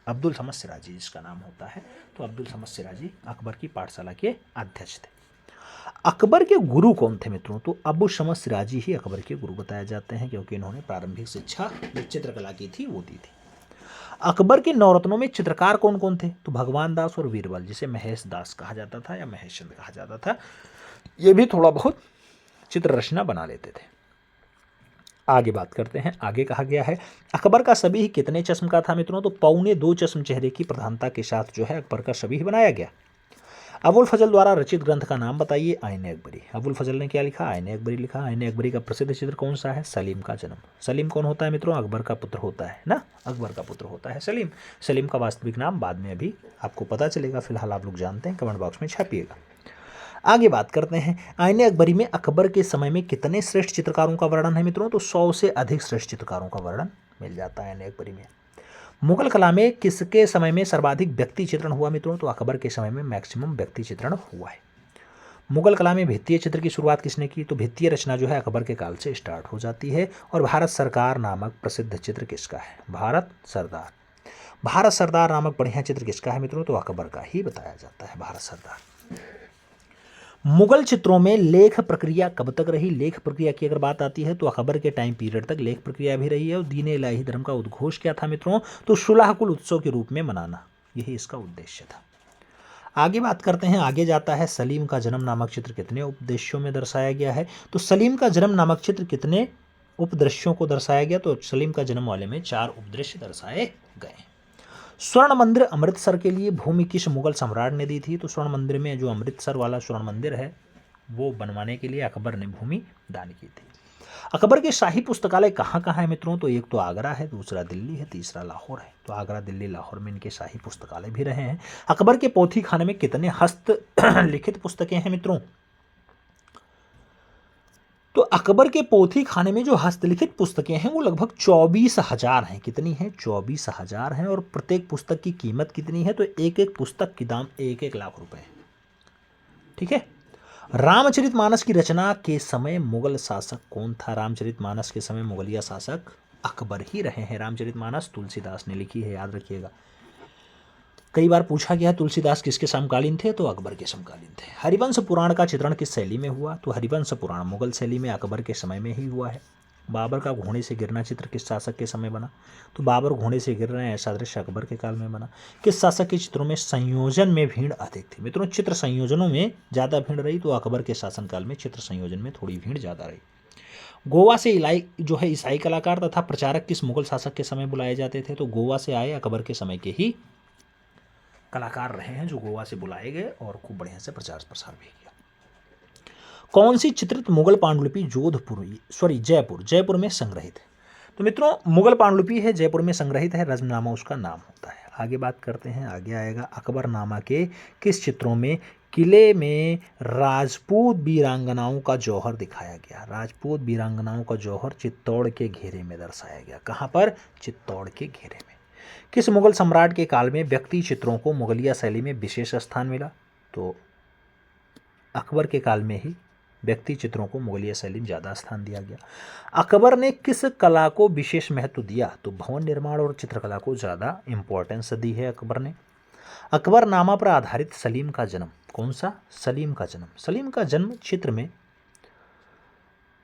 अब्दुल समद सिराजी जिसका नाम होता है, तो अब्दुल समद सिराजी अकबर की पाठशाला के अध्यक्ष थे। अकबर के गुरु कौन थे मित्रों? तो अबू समद सिराजी ही अकबर के गुरु बताए जाते हैं, क्योंकि इन्होंने प्रारंभिक शिक्षा जो चित्रकला की थी वो दी थी। अकबर के 9 रत्नों में चित्रकार कौन कौन थे? तो भगवान दास और वीरबल, जिसे महेश दास कहा जाता था या महेश चंद कहा जाता था, ये भी थोड़ा बहुत चित्र रचना बना लेते थे। आगे बात करते हैं। आगे कहा गया है अकबर का सभी ही कितने चश्म का था मित्रों? तो 2.25 चश्म चेहरे की प्रधानता के साथ जो है अकबर का सभी ही बनाया गया। अबुल फजल द्वारा रचित ग्रंथ का नाम बताइए। आईने अकबरी। अबुल फजल ने क्या लिखा? आईने अकबरी लिखा। आईने अकबरी का प्रसिद्ध चित्र कौन सा है? सलीम का जन्म। सलीम कौन होता है मित्रों? अकबर का पुत्र होता है ना, अकबर का पुत्र होता है सलीम। सलीम का वास्तविक नाम बाद में अभी आपको पता चलेगा, फिलहाल आप लोग जानते हैं, कमेंट बॉक्स में छापिएगा। आगे बात करते हैं, आईने अकबरी में अकबर के समय में कितने श्रेष्ठ चित्रकारों का वर्णन है मित्रों? तो 100 से अधिक श्रेष्ठ चित्रकारों का वर्णन मिल जाता है आईने अकबरी में। मुगल कला में किसके समय में सर्वाधिक व्यक्ति चित्रण हुआ मित्रों? तो अकबर के समय में मैक्सिमम व्यक्ति चित्रण हुआ है। मुगल कला में भित्तीय चित्र की शुरुआत किसने की? तो भित्तीय रचना जो है अकबर के काल से स्टार्ट हो जाती है। और भारत सरकार नामक प्रसिद्ध चित्र किसका है? भारत सरदार। भारत सरदार नामक बढ़िया चित्र किसका है मित्रों? तो अकबर का ही बताया जाता है भारत सरदार। मुगल चित्रों में लेख प्रक्रिया कब तक रही? लेख प्रक्रिया की अगर बात आती है तो अकबर के टाइम पीरियड तक लेख प्रक्रिया भी रही है। और दीन इलाही धर्म का उद्घोष क्या था मित्रों? तो सुलहकुल उत्सव के रूप में मनाना, यही इसका उद्देश्य था। आगे बात करते हैं, आगे जाता है सलीम का जन्म नामक चित्र कितने उपदेशों में दर्शाया गया है? तो सलीम का जन्म नामक चित्र कितने उपदृश्यों को दर्शाया गया? तो सलीम का जन्म वाले में 4 उपदृश्य दर्शाए गए। स्वर्ण मंदिर अमृतसर के लिए भूमि किस मुगल सम्राट ने दी थी? तो स्वर्ण मंदिर में जो अमृतसर वाला स्वर्ण मंदिर है वो बनवाने के लिए अकबर ने भूमि दान की थी। अकबर के शाही पुस्तकालय कहाँ कहाँ है मित्रों? तो एक तो आगरा है, दूसरा दिल्ली है, तीसरा लाहौर है। तो आगरा, दिल्ली, लाहौर में इनके शाही पुस्तकालय भी रहे हैं। अकबर के पोथी खाने में कितने हस्त लिखित पुस्तकें हैं मित्रों? तो अकबर के पोथी खाने में जो हस्तलिखित पुस्तकें हैं वो लगभग 24,000 हैं। कितनी हैं? 24,000 हैं। और प्रत्येक पुस्तक की कीमत कितनी है? तो एक एक पुस्तक की दाम 1-1 लाख रुपए है। ठीक है। रामचरितमानस की रचना के समय मुगल शासक कौन था? रामचरितमानस के समय मुगलिया शासक अकबर ही रहे हैं। रामचरितमानस तुलसीदास ने लिखी है, याद रखिएगा। कई बार पूछा गया तुलसीदास किसके समकालीन थे? तो अकबर के समकालीन थे। हरिवंश पुराण का चित्रण किस शैली में हुआ? तो हरिवंश पुराण मुगल शैली में अकबर के समय में ही हुआ है। बाबर का घोड़े से गिरना चित्र किस शासक के समय बना? तो बाबर घोड़े से गिर रहे हैं, ऐसा दृश्य अकबर के काल में बना। किस शासक के चित्रों में संयोजन में भीड़ अधिक थी? मित्रों चित्र संयोजनों में ज़्यादा भीड़ रही, तो अकबर के शासनकाल में चित्र संयोजन में थोड़ी भीड़ ज़्यादा रही। गोवा से ईसाई कलाकार तथा प्रचारक किस मुगल शासक के समय बुलाए जाते थे? तो गोवा से आए अकबर के समय के ही कलाकार रहे हैं जो गोवा से बुलाए गए और खूब बढ़िया से प्रचार प्रसार भी किया। कौन सी चित्रित मुगल पांडुलिपि जयपुर में संग्रहित है? तो मित्रों मुगल पांडुलिपि है, जयपुर में संग्रहित है, रजमनामा उसका नाम होता है। आगे बात करते हैं, आगे आएगा अकबरनामा के किस चित्रों में किले में राजपूत वीरांगनाओं का जौहर दिखाया गया? राजपूत वीरांगनाओं का जौहर चित्तौड़ के घेरे में दर्शाया गया। कहाँ पर? चित्तौड़ के घेरे में। किस मुगल सम्राट के काल में व्यक्ति चित्रों को मुगलिया शैली में विशेष स्थान मिला? तो अकबर के काल में ही व्यक्ति चित्रों को मुगलिया शैली में ज़्यादा स्थान दिया गया। अकबर ने किस कला को विशेष महत्व दिया? तो भवन निर्माण और चित्रकला को ज़्यादा इंपॉर्टेंस दी है अकबर ने। अकबरनामा पर आधारित सलीम का जन्म कौन सा? सलीम का जन्म। सलीम का जन्म चित्र में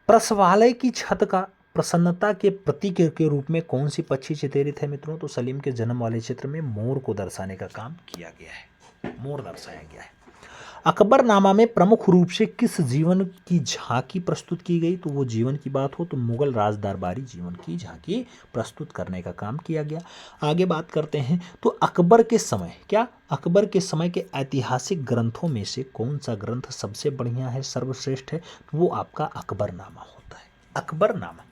प्रसवालय की छत का प्रसन्नता के प्रतीक के रूप में कौन सी पक्षी चित्रित है मित्रों? तो सलीम के जन्म वाले चित्र में मोर को दर्शाने का काम किया गया है, मोर दर्शाया गया है। अकबरनामा में प्रमुख रूप से किस जीवन की झांकी प्रस्तुत की गई? तो वो जीवन की बात हो तो मुगल राज दरबारी जीवन की झांकी प्रस्तुत करने का काम किया गया। आगे बात करते हैं, तो अकबर के समय के ऐतिहासिक ग्रंथों में से कौन सा ग्रंथ सबसे बढ़िया है, सर्वश्रेष्ठ है? तो वो आपका अकबरनामा होता है, अकबरनामा।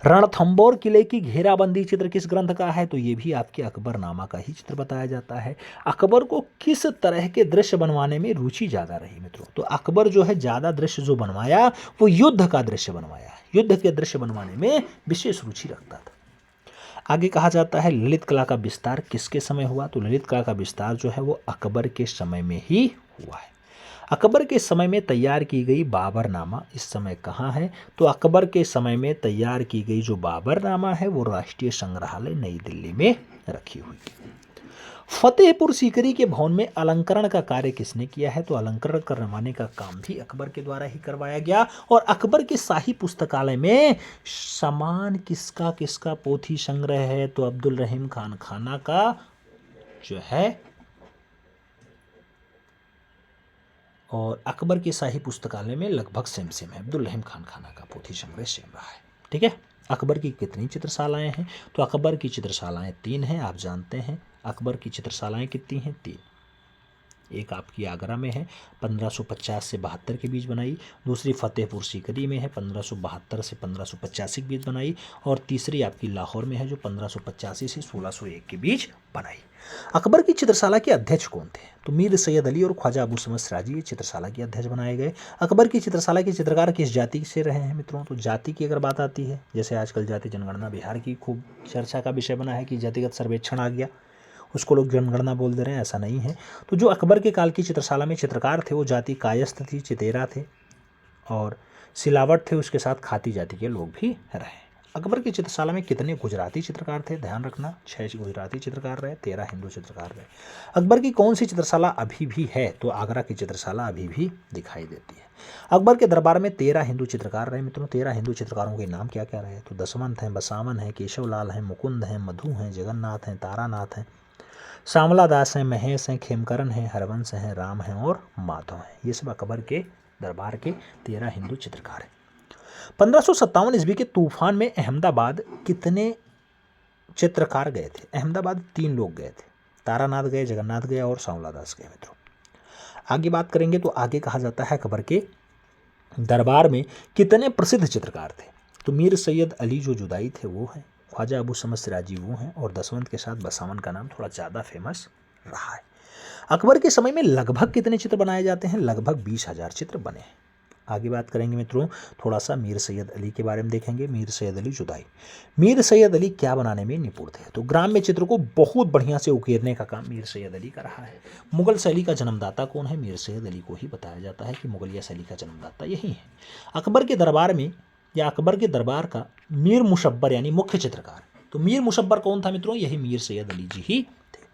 रणथंबोर किले की घेराबंदी चित्र किस ग्रंथ का है? तो ये भी आपके अकबरनामा का ही चित्र बताया जाता है। अकबर को किस तरह के दृश्य बनवाने में रुचि ज़्यादा रही मित्रों? तो अकबर जो है ज़्यादा दृश्य जो बनवाया वो युद्ध का दृश्य बनवाया, युद्ध के दृश्य बनवाने में विशेष रुचि रखता था। आगे कहा जाता है ललित कला का विस्तार किसके समय हुआ? तो ललित कला का विस्तार जो है वो अकबर के समय में ही हुआ है। अकबर के समय में तैयार की गई बाबरनामा इस समय कहाँ है? तो अकबर के समय में तैयार की गई जो बाबरनामा है वो राष्ट्रीय संग्रहालय नई दिल्ली में रखी हुई है। फतेहपुर सीकरी के भवन में अलंकरण का कार्य किसने किया है? तो अलंकरण करवाने का काम भी अकबर के द्वारा ही करवाया गया। और अकबर के शाही पुस्तकालय में समान किसका किसका पोथी संग्रह है? तो अब्दुल रहीम खान खाना का जो है, और अकबर के शाही पुस्तकालय में लगभग सेम है, अब्दुल रहीम खान खाना का पोथी संग्रह सेम रहा है। ठीक है। अकबर की कितनी चित्रशालाएं हैं? तो अकबर की चित्रशालाएं 3 हैं, आप जानते हैं। अकबर की चित्रशालाएं कितनी हैं? 3। एक आपकी आगरा में है 1550 से 72 के बीच बनाई, दूसरी फतेहपुर सीकरी में है 1572 से 1585 के बीच बनाई, और तीसरी आपकी लाहौर में है जो 1585 से 1601 के बीच बनाई। अकबर की चित्रशाला के अध्यक्ष कौन थे? तो मीर सैयद अली और ख्वाजा अबू समद सिराजी ये चित्रशाला के अध्यक्ष बनाए गए। अकबर की चित्रशाला के चित्रकार किस जाति से रहे हैं मित्रों? तो जाति की अगर बात आती है, जैसे आजकल जाति जनगणना बिहार की खूब चर्चा का विषय बना है कि जातिगत सर्वेक्षण आ गया, उसको लोग जनगणना बोल दे रहे हैं, ऐसा नहीं है। तो जो अकबर के काल की चित्रशाला में चित्रकार थे वो जाति कायस्थ थी, चितेरा थे और सिलावट थे, उसके साथ खाती जाति के लोग भी रहे। अकबर की चित्रशाला में कितने गुजराती चित्रकार थे? ध्यान रखना 6 गुजराती चित्रकार रहे, 13 हिंदू चित्रकार रहे। अकबर की कौन सी चित्रशाला अभी भी है? तो आगरा की चित्रशाला अभी भी दिखाई देती है। अकबर के दरबार में 13 हिंदू चित्रकार रहे मित्रों। 13 हिंदू चित्रकारों के नाम क्या क्या रहे? तो दसवंत हैं, बसावन हैं, केशवलाल हैं, मुकुंद हैं, मधु हैं, जगन्नाथ हैं, तारानाथ हैं, श्यामला दास हैं, महेश हैं, खेमकरण हैं, हरवंश हैं, राम हैं और माधव हैं। ये सब अकबर के दरबार के 13 हिंदू चित्रकार हैं। 1557 ईस्वी के तूफान में अहमदाबाद कितने चित्रकार गए थे? अहमदाबाद 3 लोग गए थे, तारानाथ गए, जगन्नाथ गए और श्यामला दास गए मित्रों। आगे बात करेंगे तो आगे कहा जाता है अकबर के दरबार में कितने प्रसिद्ध चित्रकार थे? तो मीर सैयद अली जो जुदाई थे वो हैं, ख्वाजा अबू समद सिराजी वो हैं, और दसवंत के साथ बसावन का नाम थोड़ा ज़्यादा फेमस रहा है। अकबर के समय में लगभग कितने चित्र बनाए जाते हैं? लगभग 20,000 चित्र बने हैं। आगे बात करेंगे मित्रों थोड़ा सा मीर सैयद अली के बारे में देखेंगे। मीर सैयद अली जुदाई। मीर सैयद अली क्या बनाने में निपुण थे? तो ग्राम्य चित्र को बहुत बढ़िया से उकेरने का काम मीर सैयद अली का रहा है। मुगल शैली का जन्मदाता कौन है? मीर सैयद अली को ही बताया जाता है कि मुगलिया शैली का जन्मदाता यही है। अकबर के दरबार में या अकबर के दरबार का मीर मुशब्बर यानी मुख्य चित्रकार, तो मीर मुशब्बर कौन था मित्रों? यही मीर सैयद अली जी ही थे।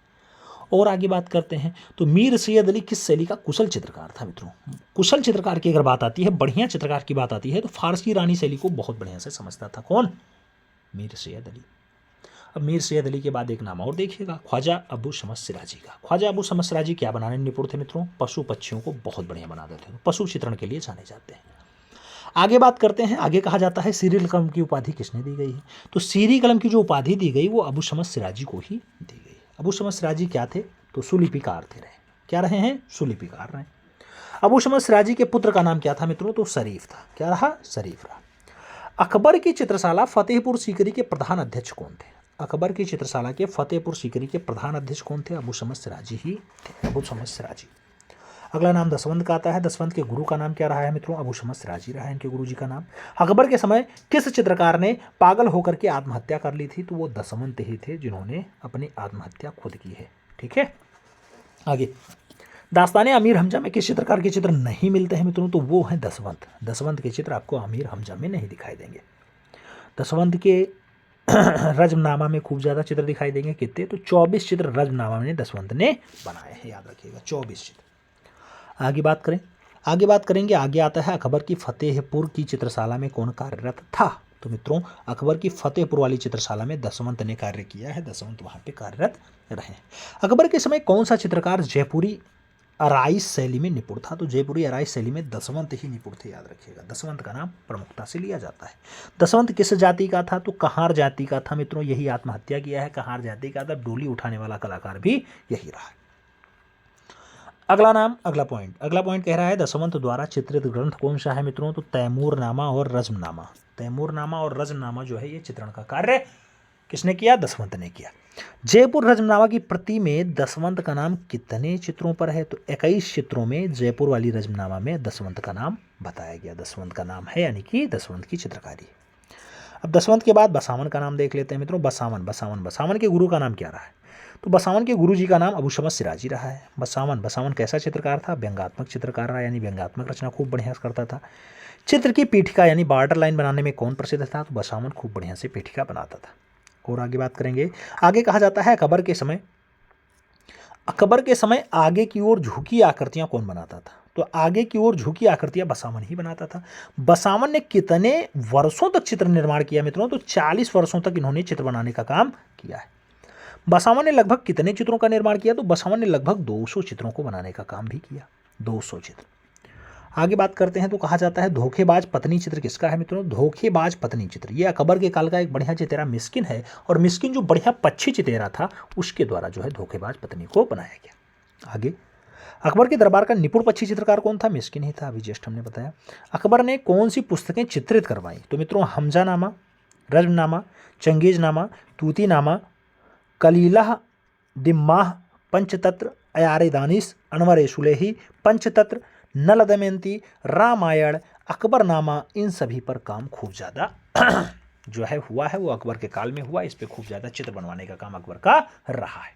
और आगे बात करते हैं तो मीर सैयद अली किस शैली का कुशल चित्रकार था मित्रों? कुशल चित्रकार की अगर बात आती है, बढ़िया चित्रकार की बात आती है, तो फारसी रानी शैली को बहुत बढ़िया से समझता था। कौन? मीर सैयद अली। अब मीर सैयद अली के बाद एक नाम और देखिएगा, ख्वाजा अबू समद सिराजी का। ख्वाजा अबू समद सिराजी क्या बनाने में निपुण थे मित्रों? पशु पक्षियों को बहुत बढ़िया बना देते हैं, पशु चित्रण के लिए जाने जाते हैं। आगे बात करते हैं, आगे कहा जाता है सीरी कलम की उपाधि किसने दी गई है? तो सीरी कलम की जो उपाधि दी गई वो अबू समद सिराजी को ही दी गई। अबू समद सिराजी क्या थे? तो सुलिपिकार थे रहे। क्या रहे हैं? सुलिपिकार रहे। अबू समद सिराजी के पुत्र का नाम क्या था मित्रों? तो शरीफ था। क्या रहा? शरीफ रहा। अकबर की चित्रशाला फतेहपुर सीकरी के प्रधान अध्यक्ष कौन थे? अकबर की चित्रशाला के फतेहपुर सीकरी के प्रधान अध्यक्ष कौन थे? अबू समद सिराजी ही थे। अबू समद सिराजी। अगला नाम दसवंत का आता है। दसवंत के गुरु का नाम क्या रहा है मित्रों? अबू समद सिराजी रहा है इनके गुरु जी का नाम। अकबर के समय किस चित्रकार ने पागल होकर के आत्महत्या कर ली थी? तो वो दसवंत ही थे जिन्होंने अपनी आत्महत्या खुद की है। ठीक है, आगे दास्तान अमीर हमजा में किस चित्रकार के चित्र नहीं मिलते हैं मित्रों? तो वो हैं दसवंत। दसवंत के चित्र आपको अमीर हमजा में नहीं दिखाई देंगे। दसवंत के रजमनामा में खूब ज़्यादा चित्र दिखाई देंगे। कितने? तो 24 चित्र रजमनामा में दसवंत ने बनाए हैं, याद रखिएगा 24 चित्र। आगे बात करें, आगे बात करेंगे। आगे आता है अकबर की फतेहपुर की चित्रशाला में कौन कार्यरत था? तो मित्रों अकबर की फतेहपुर वाली चित्रशाला में दसवंत ने कार्य किया है। दसवंत वहाँ पे कार्यरत रहे। अकबर के समय कौन सा चित्रकार जयपुरी अराइस शैली में निपुण था? तो जयपुरी अराइस शैली में दसवंत ही निपुण थे, याद रखिएगा। दसवंत का नाम प्रमुखता से लिया जाता है। दसवंत किस जाति का था? तो कहार जाति का था मित्रों। यही आत्महत्या किया है, कहार जाति का था। डोली उठाने वाला कलाकार भी यही रहा है। अगला नाम, अगला पॉइंट कह रहा है दसवंत द्वारा चित्रित ग्रंथ कौन सा है मित्रों? तो तैमूरनामा और रज्मनामा। तैमूरनामा और रज्मनामा जो है ये चित्रण का कार्य किसने किया? दसवंत ने किया। जयपुर रज्मनामा की प्रति में दसवंत का नाम कितने चित्रों पर है? तो 21 चित्रों में जयपुर वाली रज्मनामा में दसवंत का नाम बताया गया। दसवंत का नाम है, यानी कि दसवंत की चित्रकारी। अब दसवंत के बाद बसावन का नाम देख लेते हैं मित्रों। बसावन के गुरु का नाम क्या रहा है? तो बसावन के गुरु जी का नाम अबू समद सिराजी रहा है। बसावन कैसा चित्रकार था? व्यंग्यात्मक चित्रकार रहा, यानी व्यंग्यात्मक रचना खूब बढ़िया करता था। चित्र की पीठिका यानी बॉर्डर लाइन बनाने में कौन प्रसिद्ध था? तो बसावन खूब बढ़िया से पीठिका बनाता था। और आगे बात करेंगे, आगे कहा जाता है अकबर के समय आगे की ओर झुकी आकृतियां कौन बनाता था? तो आगे की ओर झुकी आकृतियां बसावन ही बनाता था। बसावन ने कितने वर्षों तक चित्र निर्माण किया मित्रों? तो 40 वर्षों तक इन्होंने चित्र बनाने का काम किया है। बसावन ने लगभग कितने चित्रों का निर्माण किया? तो बसावन ने लगभग 200 चित्रों को बनाने का काम भी किया। 200 चित्र। आगे बात करते हैं तो कहा जाता है धोखेबाज पत्नी चित्र किसका है मित्रों? धोखेबाज पत्नी चित्र ये अकबर के काल का एक बढ़िया चितेरा मिस्किन है, और मिस्किन जो बढ़िया पक्षी चितेरा था उसके द्वारा जो है धोखेबाज पत्नी को बनाया गया। आगे अकबर के दरबार का निपुण पक्षी चित्रकार कौन था? मिस्किन ही था, अभी जस्ट हमने बताया। अकबर ने कौन सी पुस्तकें चित्रित करवाई? तो मित्रों हमजानामा, रज्मनामा, चंगेजनामा, तूतीनामा, कलीला दिम्माह, पंचतंत्र, अयारे दानिश, अनवर सुलेही, पंचतंत्र, नल दमयंती, रामायण, अकबरनामा, इन सभी पर काम खूब ज़्यादा जो है हुआ है वो अकबर के काल में हुआ। इस पे खूब ज़्यादा चित्र बनवाने का काम अकबर का रहा है।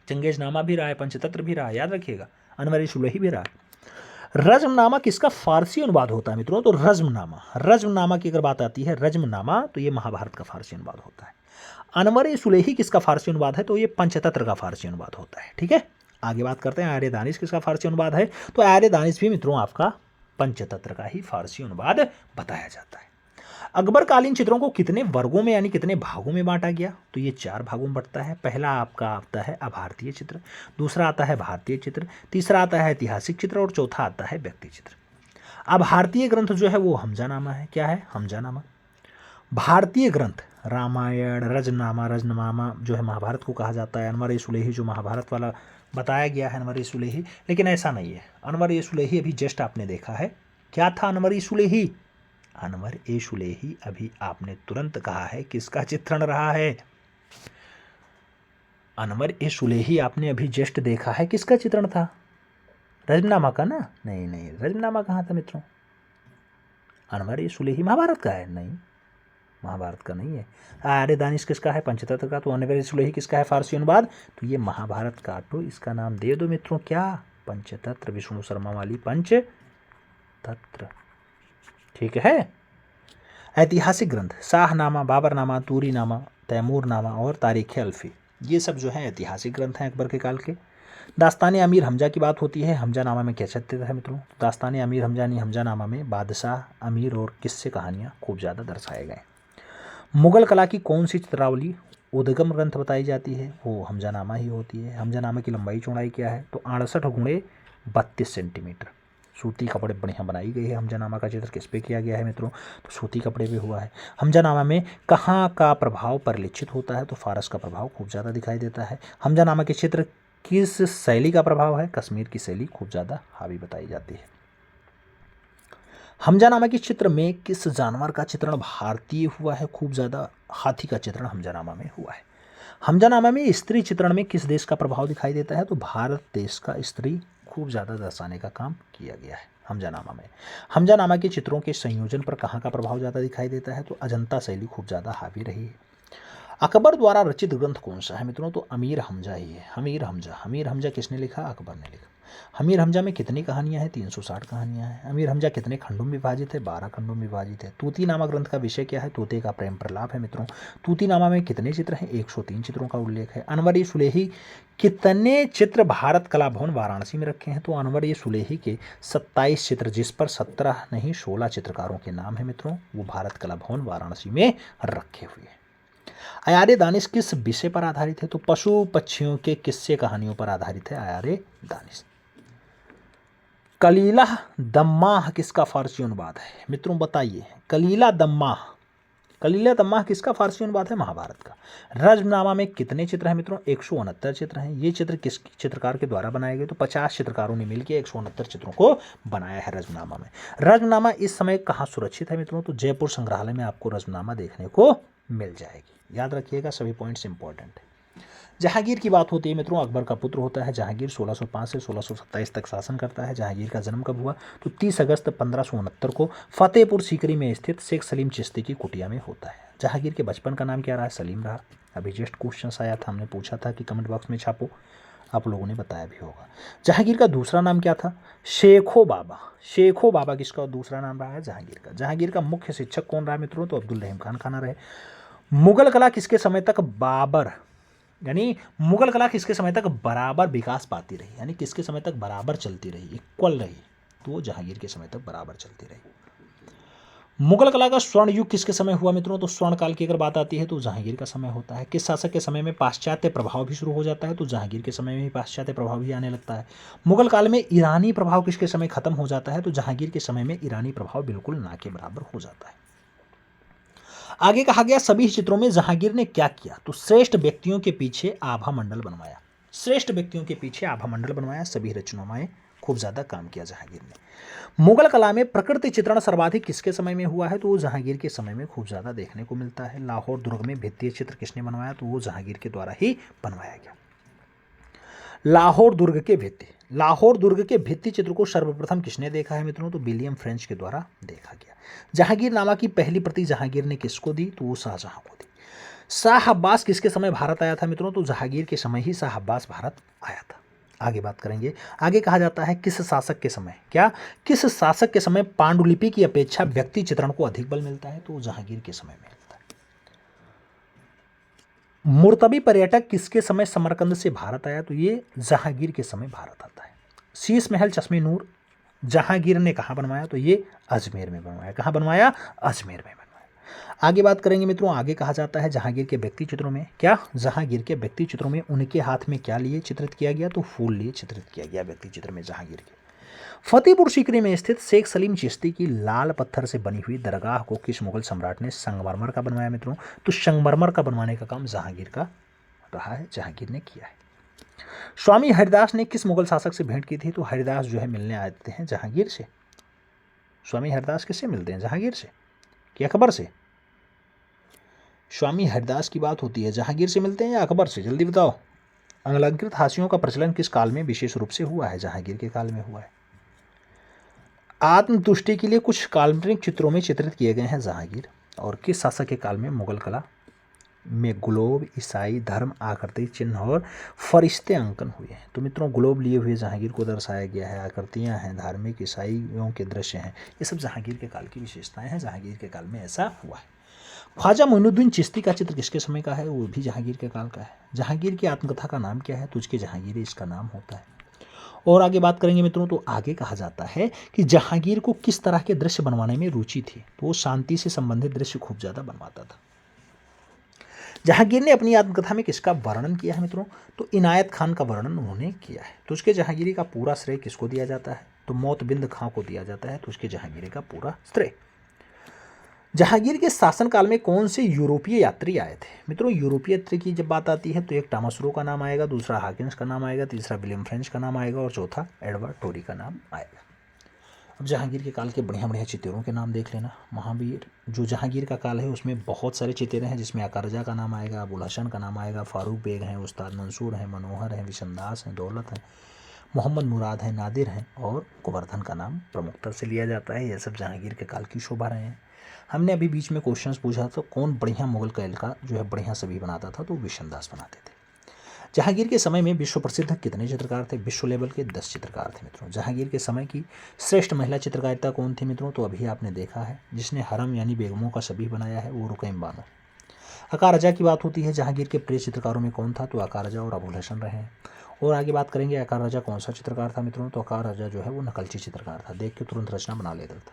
चंगेजनामा भी रहा है, पंचतंत्र भी रहा है, याद रखिएगा, अनवर सुलेही भी रहा है। रज्मनामा किसका फारसी अनुवाद होता है मित्रों? तो रज्मनामा की अगर बात आती है, रज्मनामा, तो ये महाभारत का फारसी अनुवाद होता है। अनवर सुलेही किसका फारसी अनुवाद है? तो ये पंचतंत्र का फारसी अनुवाद होता है। ठीक है, आगे बात करते हैं आर्य दानिश किसका फारसी अनुवाद है? तो आर्य दानिश भी मित्रों आपका पंचतंत्र का ही फारसी अनुवाद बताया जाता है। अकबरकालीन चित्रों को कितने वर्गों में यानी कितने भागों में बांटा गया? तो ये 4 भागों में बढ़ता है। पहला आपका आता है अभारतीय चित्र, दूसरा आता है भारतीय चित्र, तीसरा आता है ऐतिहासिक चित्र और चौथा आता है व्यक्ति चित्र। अभारतीय ग्रंथ जो है वो हमजानामा है। क्या है? हमजानामा। भारतीय ग्रंथ रामायण, रजनामा जो है महाभारत को कहा जाता है। अनवर सुलेही जो महाभारत वाला बताया गया है, अनवर सुलेही, लेकिन ऐसा नहीं है। अनवर सुलेही अभी जस्ट आपने देखा है, क्या था अनवर सुलेही? अनवर सुलेही अभी आपने तुरंत कहा है किसका चित्रण रहा है? अनवर सुलेही आपने अभी जस्ट देखा है, किसका चित्रण था? रजनामा का ना? नहीं, रजनामा कहाँ था मित्रों? अनवर सुलेही महाभारत का है? नहीं, महाभारत का नहीं है। आर्य दानिश किसका है? पंचतंत्र का। तो अनवर सुलेही किसका है फारसी अनुवाद? तो ये महाभारत का। तो इसका नाम दे दो मित्रों, क्या? पंचतंत्र, विष्णु शर्मा वाली पंचतंत्र। ठीक है। ऐतिहासिक ग्रंथ शाहनामा, बाबरनामा, तूरीनामा, तैमूरनामा और तारीख अल्फी, ये सब जो है ऐतिहासिक ग्रंथ हैं अकबर के काल के। दास्तान अमीर हमजा की बात होती है, हमजानामा में क्या चलते थे मित्रों? दास्तान अमीर हमजा यानी हमजानामा में बादशाह, अमीर और किस्से कहानियाँ खूब ज़्यादा दर्शाए गए। मुगल कला की कौन सी चित्रावली उद्गम ग्रंथ बताई जाती है? वो हमजानामा ही होती है। हमजानामा की लंबाई चौड़ाई क्या है? तो 68 गुणे 32 सेंटीमीटर। सूती कपड़े बढ़िया बनाई गई है। हमजानामा का चित्र किस पे किया गया है मित्रों? तो सूती कपड़े पे हुआ है। हमजानामा में कहाँ का प्रभाव परिलक्षित होता है? तो फारस का प्रभाव खूब ज़्यादा दिखाई देता है। हमजानामा के चित्र किस शैली का प्रभाव है? कश्मीर की शैली खूब ज़्यादा हावी बताई जाती है। हमजानामा के चित्र में किस जानवर का चित्रण भारतीय हुआ है? खूब ज़्यादा हाथी का चित्रण हमजानामा में हुआ है। हमजानामा में स्त्री चित्रण में किस देश का प्रभाव दिखाई देता है? तो भारत देश का स्त्री खूब ज़्यादा दर्शाने का काम किया गया है हमजानामा में। हमजानामा के चित्रों के संयोजन पर कहाँ का प्रभाव ज़्यादा दिखाई देता है? तो अजंता शैली खूब ज़्यादा हावी रही है। अकबर द्वारा रचित ग्रंथ कौन सा है मित्रों? तो अमीर हमजा ही है। अमीर हमजा किसने लिखा? अकबर ने लिखा। अमीर हमजा में कितनी कहानियां हैं? 360 कहानियां हैं। अमीर हमजा कितने खंडों में विभाजित है? 12 खंडों में विभाजित है। तूतीनामा ग्रंथ का विषय क्या है? तोते का प्रेम प्रलाप है मित्रों। तूतीनामा में कितने चित्र हैं? 103 चित्रों का उल्लेख है। अनवर सुलेही कितने चित्र भारत कला भवन वाराणसी में रखे हैं? तो अनवर सुलेही के 27 चित्र, जिस पर 17 नहीं 16 चित्रकारों के नाम है मित्रों, वो भारत कला भवन वाराणसी में रखे हुए हैं। अयारे दानिश किस विषय पर आधारित है? तो पशु पक्षियों के किस्से कहानियों पर आधारित है अयारे दानिश। कलीला दम्माह किसका फारसी अनुवाद है मित्रों? बताइए। कलीला दम्माह किसका फारसी अनुवाद है? महाभारत का। रज्मनामा में कितने चित्र हैं मित्रों? 169 चित्र हैं। ये चित्र किस चित्रकार के द्वारा बनाए गए? तो 50 चित्रकारों ने मिलकर 169 चित्रों को बनाया है रज्मनामा में। रज्मनामा इस समय कहाँ सुरक्षित है मित्रों? तो जयपुर संग्रहालय में आपको रज्मनामा देखने को मिल जाएगी। याद रखिएगा, सभी पॉइंट्स इंपॉर्टेंट है। जहांगीर की बात होती है मित्रों, अकबर का पुत्र होता है जहांगीर। 1605 से 1627 तक शासन करता है। जहांगीर का जन्म कब हुआ? तो 30 अगस्त 1569 को फतेहपुर सीकरी में स्थित शेख सलीम चिश्ती की कुटिया में होता है। जहांगीर के बचपन का नाम क्या रहा? सलीम रहा। अभी जस्ट क्वेश्चन आया था, हमने पूछा था कि कमेंट बॉक्स में छापो, आप लोगों ने बताया भी होगा। जहांगीर का दूसरा नाम क्या था? शेखो बाबा किसका दूसरा नाम रहा है? जहांगीर का। जहांगीर का मुख्य शिक्षक कौन रहा मित्रों? तो अब्दुल रहीम खान खाना रहे। मुगल कला किसके समय तक बराबर विकास पाती रही, यानी किसके समय तक बराबर चलती रही, इक्वल रही? तो जहांगीर के समय तक बराबर चलती रही। मुगल कला का स्वर्ण युग किसके समय हुआ मित्रों? तो स्वर्ण काल की अगर बात आती है तो जहांगीर का समय होता है। किस शासक के समय में पाश्चात्य प्रभाव भी शुरू हो जाता है? तो जहांगीर के समय में ही पाश्चात्य प्रभाव भी आने लगता है। मुगल काल में ईरानी प्रभाव किसके समय खत्म हो जाता है? तो जहांगीर के समय में ईरानी प्रभाव बिल्कुल ना के बराबर हो जाता है। आगे कहा गया सभी चित्रों में जहांगीर ने क्या किया? तो श्रेष्ठ व्यक्तियों के पीछे आभा मंडल बनवाया। श्रेष्ठ व्यक्तियों के पीछे आभामंडल बनवाया, सभी रचनाओं खूब ज़्यादा काम किया जहांगीर ने। मुगल कला में प्रकृति चित्रण सर्वाधिक किसके समय में हुआ है, तो वो जहांगीर के समय में खूब ज़्यादा देखने को मिलता है। लाहौर दुर्ग में भित्ति चित्र किसने बनवाया, तो वो जहांगीर के द्वारा ही बनवाया गया। लाहौर दुर्ग के भित्ति चित्र को सर्वप्रथम किसने देखा है मित्रों, तो विलियम फ्रेंच के द्वारा देखा गया। जहांगीरनामा की पहली प्रति जहांगीर ने किसको दी, तो वो शाहजहां को दी। शाह अब्बास किसके समय भारत आया था मित्रों, तो जहांगीर के समय ही शाह अब्बास भारत आया था। आगे बात करेंगे। आगे कहा जाता है किस शासक के समय, क्या किस शासक के समय पांडुलिपि की अपेक्षा व्यक्ति चित्रण को अधिक बल मिलता है, तो जहांगीर के समय में मिलता है। मुर्तबी पर्यटक किसके समय समरकंद से भारत आया, तो ये जहांगीर के समय भारत आता है। शीश महल चश्मे नूर जहांगीर ने कहाँ बनवाया, तो ये अजमेर में बनवाया। कहाँ बनवाया, अजमेर में बनवाया। आगे बात करेंगे मित्रों। आगे कहा जाता है जहांगीर के व्यक्ति चित्रों में, क्या जहांगीर के व्यक्ति चित्रों में उनके हाथ में क्या लिए चित्रित किया गया, तो फूल लिए चित्रित किया गया व्यक्ति चित्र में जहांगीर के। फतेहपुर सीकरी में स्थित शेख सलीम चिश्ती की लाल पत्थर से बनी हुई दरगाह को किस मुगल सम्राट ने संगमरमर का बनवाया मित्रों, तो संगमरमर का बनवाने का काम जहांगीर का रहा है, जहांगीर ने किया है। स्वामी हरिदास ने किस मुगल शासक से भेंट की थी, तो हरिदास जो है मिलने आते हैं जहांगीर से। स्वामी हरिदास किससे मिलते हैं, जहांगीर से कि अकबर से। स्वामी हरिदास की बात होती है, जहांगीर से मिलते हैं या अकबर से, जल्दी बताओ। अलंकृत हाशियों का प्रचलन किस काल में विशेष रूप से हुआ है, जहांगीर के काल में हुआ है। आत्मतुष्टि के लिए कुछ काल्पनिक चित्रों में चित्रित किए गए हैं जहांगीर, और किस शासक के काल में मुगल कला में ग्लोब, ईसाई धर्म, आकृति चिन्ह और फरिश्ते अंकन हुए हैं। तो मित्रों ग्लोब लिए हुए जहांगीर को दर्शाया गया है, आकृतियां हैं, धार्मिक ईसाइयों के दृश्य हैं, ये सब जहांगीर के काल की विशेषताएं हैं, जहांगीर के काल में ऐसा हुआ है। ख्वाजा मोइनुद्दीन चिश्ती का चित्र किसके समय का है, वो भी जहांगीर के काल का है। जहांगीर की आत्मकथा का नाम क्या है, तुझके जहांगीर इसका नाम होता है। और आगे बात करेंगे मित्रों। तो आगे कहा जाता है कि जहांगीर को किस तरह के दृश्य बनवाने में रुचि थी, तो वो शांति से संबंधित दृश्य खूब ज्यादा बनवाता था। जहांगीर ने अपनी आत्मकथा में किसका वर्णन किया है मित्रों, तो इनायत खान का वर्णन उन्होंने किया है। तो उसके जहांगीरी का पूरा श्रेय किसको दिया जाता है, तो मोतबिंद खां को दिया जाता है। तो उसके जहांगीरी का पूरा श्रेय। जहांगीर के शासनकाल में कौन से यूरोपीय यात्री आए थे मित्रों, यूरोपीय यात्री की जब बात आती है तो एक टॉमस रो का नाम आएगा, दूसरा हाकिंस का नाम आएगा, तीसरा विलियम फ्रेंच का नाम आएगा और चौथा एडवर्ड टोरी का नाम आएगा। अब जहांगीर के काल के बढ़िया बढ़िया चितेरों के नाम देख लेना। महावीर जो जहांगीर का काल है उसमें बहुत सारे चितेरे हैं, जिसमें अकारजा का नाम आएगा, अबुल हसन का नाम आएगा, फारूक बेग हैं, उस्ताद मंसूर हैं, मनोहर हैं, विशनदास हैं, दौलत हैं, मोहम्मद मुराद हैं, नादिर हैं और गोवर्धन का नाम प्रमुखता से लिया जाता है। यह सब जहांगीर के काल की शोभा रहे हैं। हमने अभी बीच में क्वेश्चंस पूछा था कौन बढ़िया मुगल काल का जो है बढ़िया सभी बनाता था, तो विशनदास बनाते थे। जहांगीर के समय में विश्व प्रसिद्ध कितने चित्रकार थे, विश्व लेवल के 10 चित्रकार थे मित्रों। जहांगीर के समय की श्रेष्ठ महिला चित्रकारिता कौन थी मित्रों, तो अभी आपने देखा है जिसने हरम यानी बेगमों का सभी बनाया है, वो रुकैम बानो। अकार रजा की बात होती है, जहांगीर के प्रिय चित्रकारों में कौन था, तो अकार रजा और अबुल हसन रहे हैं। और आगे बात करेंगे अकार रजा कौन सा चित्रकार था मित्रों, तो अकार रजा जो है वो नकलची चित्रकार था, देख के तुरंत रचना बना लेता था।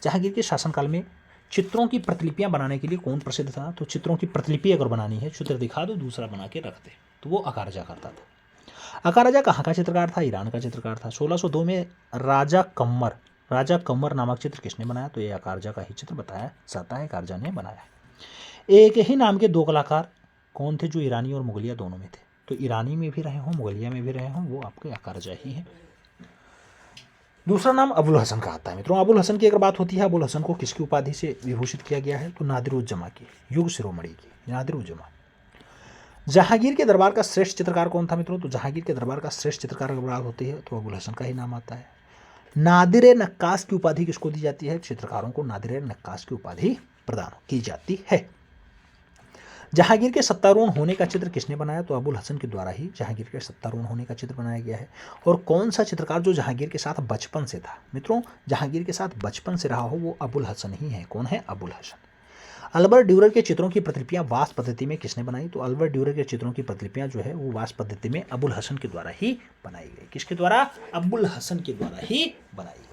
जहांगीर के शासनकाल में चित्रों की प्रतिलिपियां बनाने के लिए कौन प्रसिद्ध था, तो चित्रों की प्रतिलिपि अगर बनानी है, चित्र दिखा दो दूसरा बना के रख दे, तो वो अकार रजा करता था। अकार रजा कहाँ का चित्रकार था, ईरान का चित्रकार था। 1602 में राजा कम्मर नामक चित्र किसने बनाया, तो ये अकार रजा का ही चित्र बताया जाता है, अकार रजा ने बनाया है। एक ही नाम के दो कलाकार कौन थे जो ईरानी और मुगलिया दोनों में थे, तो ईरानी में भी रहे हों मुगलिया में भी रहे हों, वो आपके अकार रजा ही है। दूसरा नाम अबुल हसन का आता है मित्रों। अबुल हसन की अगर बात होती है, अबुल हसन को किसकी उपाधि से विभूषित किया गया है, तो नादिर-उज-जमा की, युग शिरोमणि की, नादिर-उज-जमा। जहांगीर के दरबार का श्रेष्ठ चित्रकार कौन था मित्रों, तो जहांगीर के दरबार का श्रेष्ठ चित्रकार अगर बात होती है तो अबुल हसन का ही नाम आता है। नादिर नक्काश की उपाधि किसको दी जाती है, चित्रकारों को नादिर नक्काश की उपाधि प्रदान की जाती है। जहांगीर के सत्तारूढ़ होने का चित्र किसने बनाया, तो अबुल हसन के द्वारा ही जहांगीर के सत्तारूढ़ होने का चित्र बनाया गया है। और कौन सा चित्रकार जो जहांगीर के साथ बचपन से था मित्रों, जहांगीर के साथ बचपन से रहा हो, वो अबुल हसन ही है। कौन है, अबुल हसन। अल्बर्ट ड्यूरर के चित्रों की प्रतिलिपियां वास्त पद्धति में किसने बनाई, तो अल्बर्ट ड्यूरर के चित्रों की प्रतिलिपियां जो है वो वास्त पद्धति में अबुल हसन के द्वारा ही बनाई गई। किसके द्वारा, अबुल हसन के द्वारा ही बनाई गई।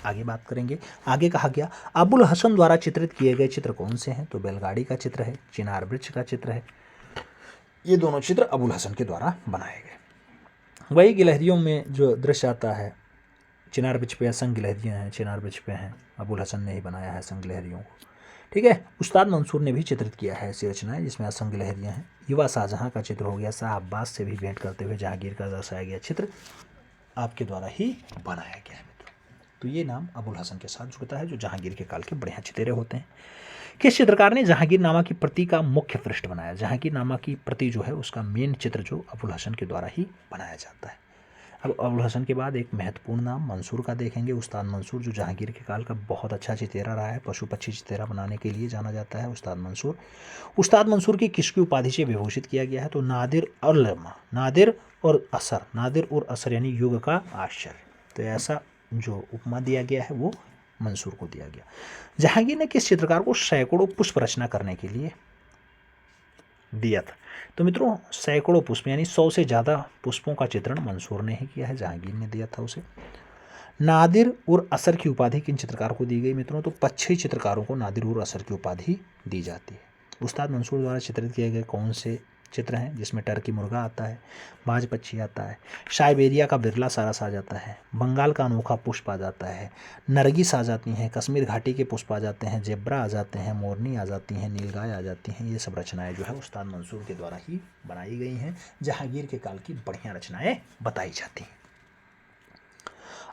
आगे बात करेंगे। आगे कहा गया अबुल हसन द्वारा चित्रित किए गए चित्र कौन से हैं, तो बैलगाड़ी का चित्र है, चिनार वृक्ष का चित्र है। ये दोनों चित्र अबुल हसन के द्वारा बनाए गए। वही गिलहरियों में जो दृश्य आता है, चिनार वृक्ष पे संग गिलहरियाँ हैं, चिनार वृक्ष पे हैं, अबुल हसन ने ही बनाया है संग गिलहरियों को। ठीक है। उस्ताद मंसूर ने भी चित्रित किया है ऐसी रचनाएं जिसमें असंख्य लहरियाँ हैं। युवा शाहजहाँ का चित्र हो गया, शाह अब्बास से भी भेंट करते हुए जहांगीर का दर्शाया गया चित्र आपके द्वारा ही बनाया गया है मित्रों। तो ये नाम अबुल हसन के साथ जुड़ता है जो जहांगीर के काल के बढ़िया चितेरे होते हैं। किस चित्रकार ने जहांगीरनामा की प्रति का मुख्य पृष्ठ बनाया? जहांगीरनामा की प्रति जो है उसका मेन चित्र जो अबुल हसन के द्वारा ही बनाया जाता है। अब अबुल हसन के बाद एक महत्वपूर्ण नाम मंसूर का देखेंगे। उस्ताद मंसूर जो जहांगीर के काल का बहुत अच्छा चितेरा रहा है, पशु पक्षी चितेरा बनाने के लिए जाना जाता है उस्ताद मंसूर। उस्ताद मंसूर की किसकी उपाधि से विभूषित किया गया है? तो नादिर और असर, नादिर और असर यानी युग का आश्चर्य। तो ऐसा जो उपमा दिया गया है वो मंसूर को दिया गया। जहांगीर ने किस चित्रकार को सैकड़ों पुष्प रचना करने के लिए दिया था? तो मित्रों सैकड़ों पुष्प यानी 100 से ज़्यादा पुष्पों का चित्रण मंसूर ने ही किया है, जहांगीर ने दिया था उसे। नादिर और असर की उपाधि किन चित्रकार को दी गई मित्रों? तो 5 चित्रकारों को नादिर और असर की उपाधि दी जाती है। उस्ताद मंसूर द्वारा चित्रित किए गए कौन से चित्र हैं? जिसमें टर्की मुर्गा आता है, बाज पक्षी आता है, साइबेरिया का बिरला सारस आ जाता है, बंगाल का अनोखा पुष्प आ जाता है, नरगिस आ जाती हैं, कश्मीर घाटी के पुष्प आ जाते हैं, जेब्रा आ जाते हैं, मोरनी आ जाती हैं, नीलगाय आ जाती हैं। ये सब रचनाएं जो है उस्ताद मंसूर के द्वारा ही बनाई गई हैं। जहांगीर के काल की बढ़िया रचनाएं बताई जाती हैं।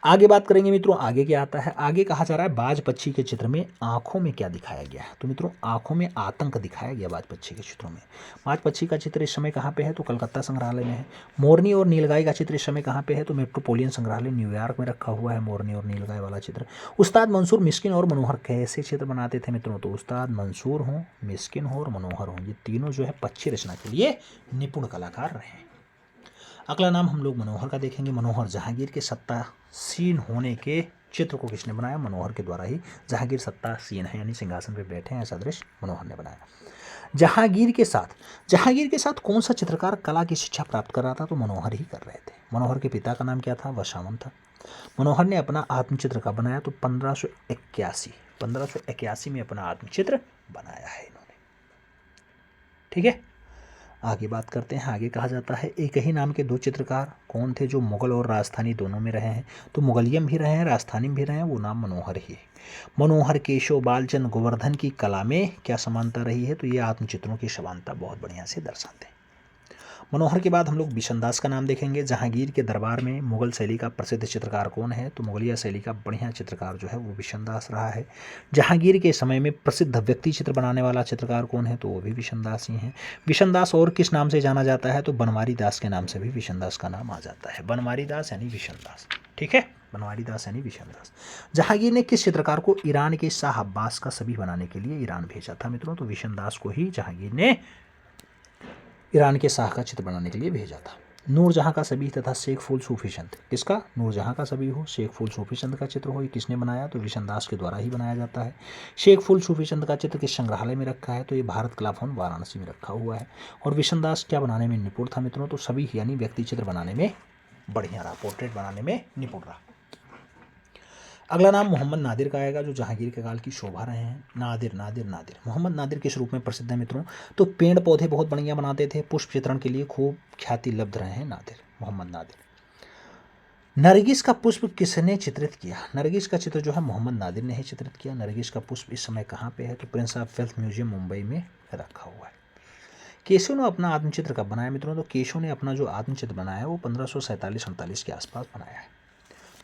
आगे बात करेंगे मित्रों, आगे क्या आता है? आगे कहा जा रहा है बाज पक्षी के चित्र में आंखों में क्या दिखाया गया है? तो मित्रों आंखों में आतंक दिखाया गया बाज पक्षी के चित्रों में। बाज पक्षी का चित्र इस समय कहाँ पे है? तो कलकत्ता संग्रहालय में है। मोरनी और नीलगाय का चित्र इस समय कहाँ पे है? तो मेट्रोपोलियन संग्रहालय न्यूयॉर्क में रखा हुआ है मोरनी और नीलगाय वाला चित्र। उस्ताद मंसूर मिस्किन और मनोहर कैसे चित्र बनाते थे मित्रों? तो उस्ताद मंसूर हों, मिस्किन हो और मनोहर हों, ये तीनों जो है पक्षी रचना के लिए निपुण कलाकार रहे। अगला नाम हम लोग मनोहर का देखेंगे। मनोहर जहांगीर के सत्तासीन होने के चित्र को किसने बनाया? मनोहर के द्वारा ही। जहांगीर सत्तासीन है यानी सिंहासन पर बैठे हैं, ऐसा दृश्य मनोहर ने बनाया। जहांगीर के साथ कौन सा चित्रकार कला की शिक्षा प्राप्त कर रहा था? तो मनोहर ही कर रहे थे। मनोहर के पिता का नाम क्या था? वशावन था। मनोहर ने अपना आत्मचित्र कब बनाया? तो 1581 में अपना आत्मचित्र बनाया है इन्होंने। ठीक है, आगे बात करते हैं। आगे कहा जाता है एक ही नाम के 2 चित्रकार कौन थे जो मुगल और राजस्थानी दोनों में रहे हैं? तो मुगलियम भी रहे हैं, राजस्थानी भी रहे हैं, वो नाम मनोहर ही है। मनोहर, केशव, बालचंद, गोवर्धन की कला में क्या समानता रही है? तो ये आत्मचित्रों की समानता बहुत बढ़िया से दर्शाते हैं। मनोहर के बाद हम लोग बिशनदास का नाम देखेंगे। जहांगीर के दरबार में मुगल शैली का प्रसिद्ध चित्रकार कौन है? तो मुगलिया शैली का बढ़िया चित्रकार जो है वो बिशनदास रहा है। जहांगीर के समय में प्रसिद्ध व्यक्ति चित्र बनाने वाला चित्रकार कौन है? तो वो भी बिशनदास ही हैं। बिशनदास और किस नाम से जाना जाता है? तो बनवारी दास के नाम से भी बिशनदास का नाम आ जाता है। बनवारी दास यानी बिशनदास। ठीक है, बनवारी दास यानी बिशनदास। जहांगीर ने किस चित्रकार को ईरान के शाह अब्बास का छवि बनाने के लिए ईरान भेजा था मित्रों? तो बिशनदास को ही जहांगीर ने ईरान के शाह का चित्र बनाने के लिए भेजा था। नूरजहां का छवि तथा शेख फूल सूफी चंद, किसका? नूरजहां का छवि हो, शेख फूल सूफी चंद का चित्र हो, ये किसने बनाया? तो बिशनदास के द्वारा ही बनाया जाता है। शेख फूल सूफी चंद का चित्र किस संग्रहालय में रखा है? तो ये भारत कला भवन वाराणसी में रखा हुआ है। और बिशनदास क्या बनाने में निपुण था मित्रों? तो छवि यानी व्यक्ति चित्र बनाने में बढ़िया रहा, पोर्ट्रेट बनाने में निपुण रहा। अगला नाम मोहम्मद नादिर का आएगा जो जहांगीर के काल की शोभा रहे हैं। नादिर मोहम्मद नादिर किस रूप में प्रसिद्ध है मित्रों? तो पेड़ पौधे बहुत बढ़िया बनाते थे, पुष्प चित्रण के लिए खूब ख्याति लब्ध रहे हैं मोहम्मद नादिर। नरगिस का पुष्प किसने चित्रित किया? नरगिस का चित्र जो है मोहम्मद नादिर ने ही चित्रित किया। नरगिस का पुष्प इस समय कहाँ पे है? तो Prince of wealth museum Mumbai में रखा हुआ है। केशव ने अपना आत्मचित्र कब बनाया मित्रों? तो केशव ने अपना जो आत्मचित्र बनाया वो 1547-48 के आसपास बनाया है।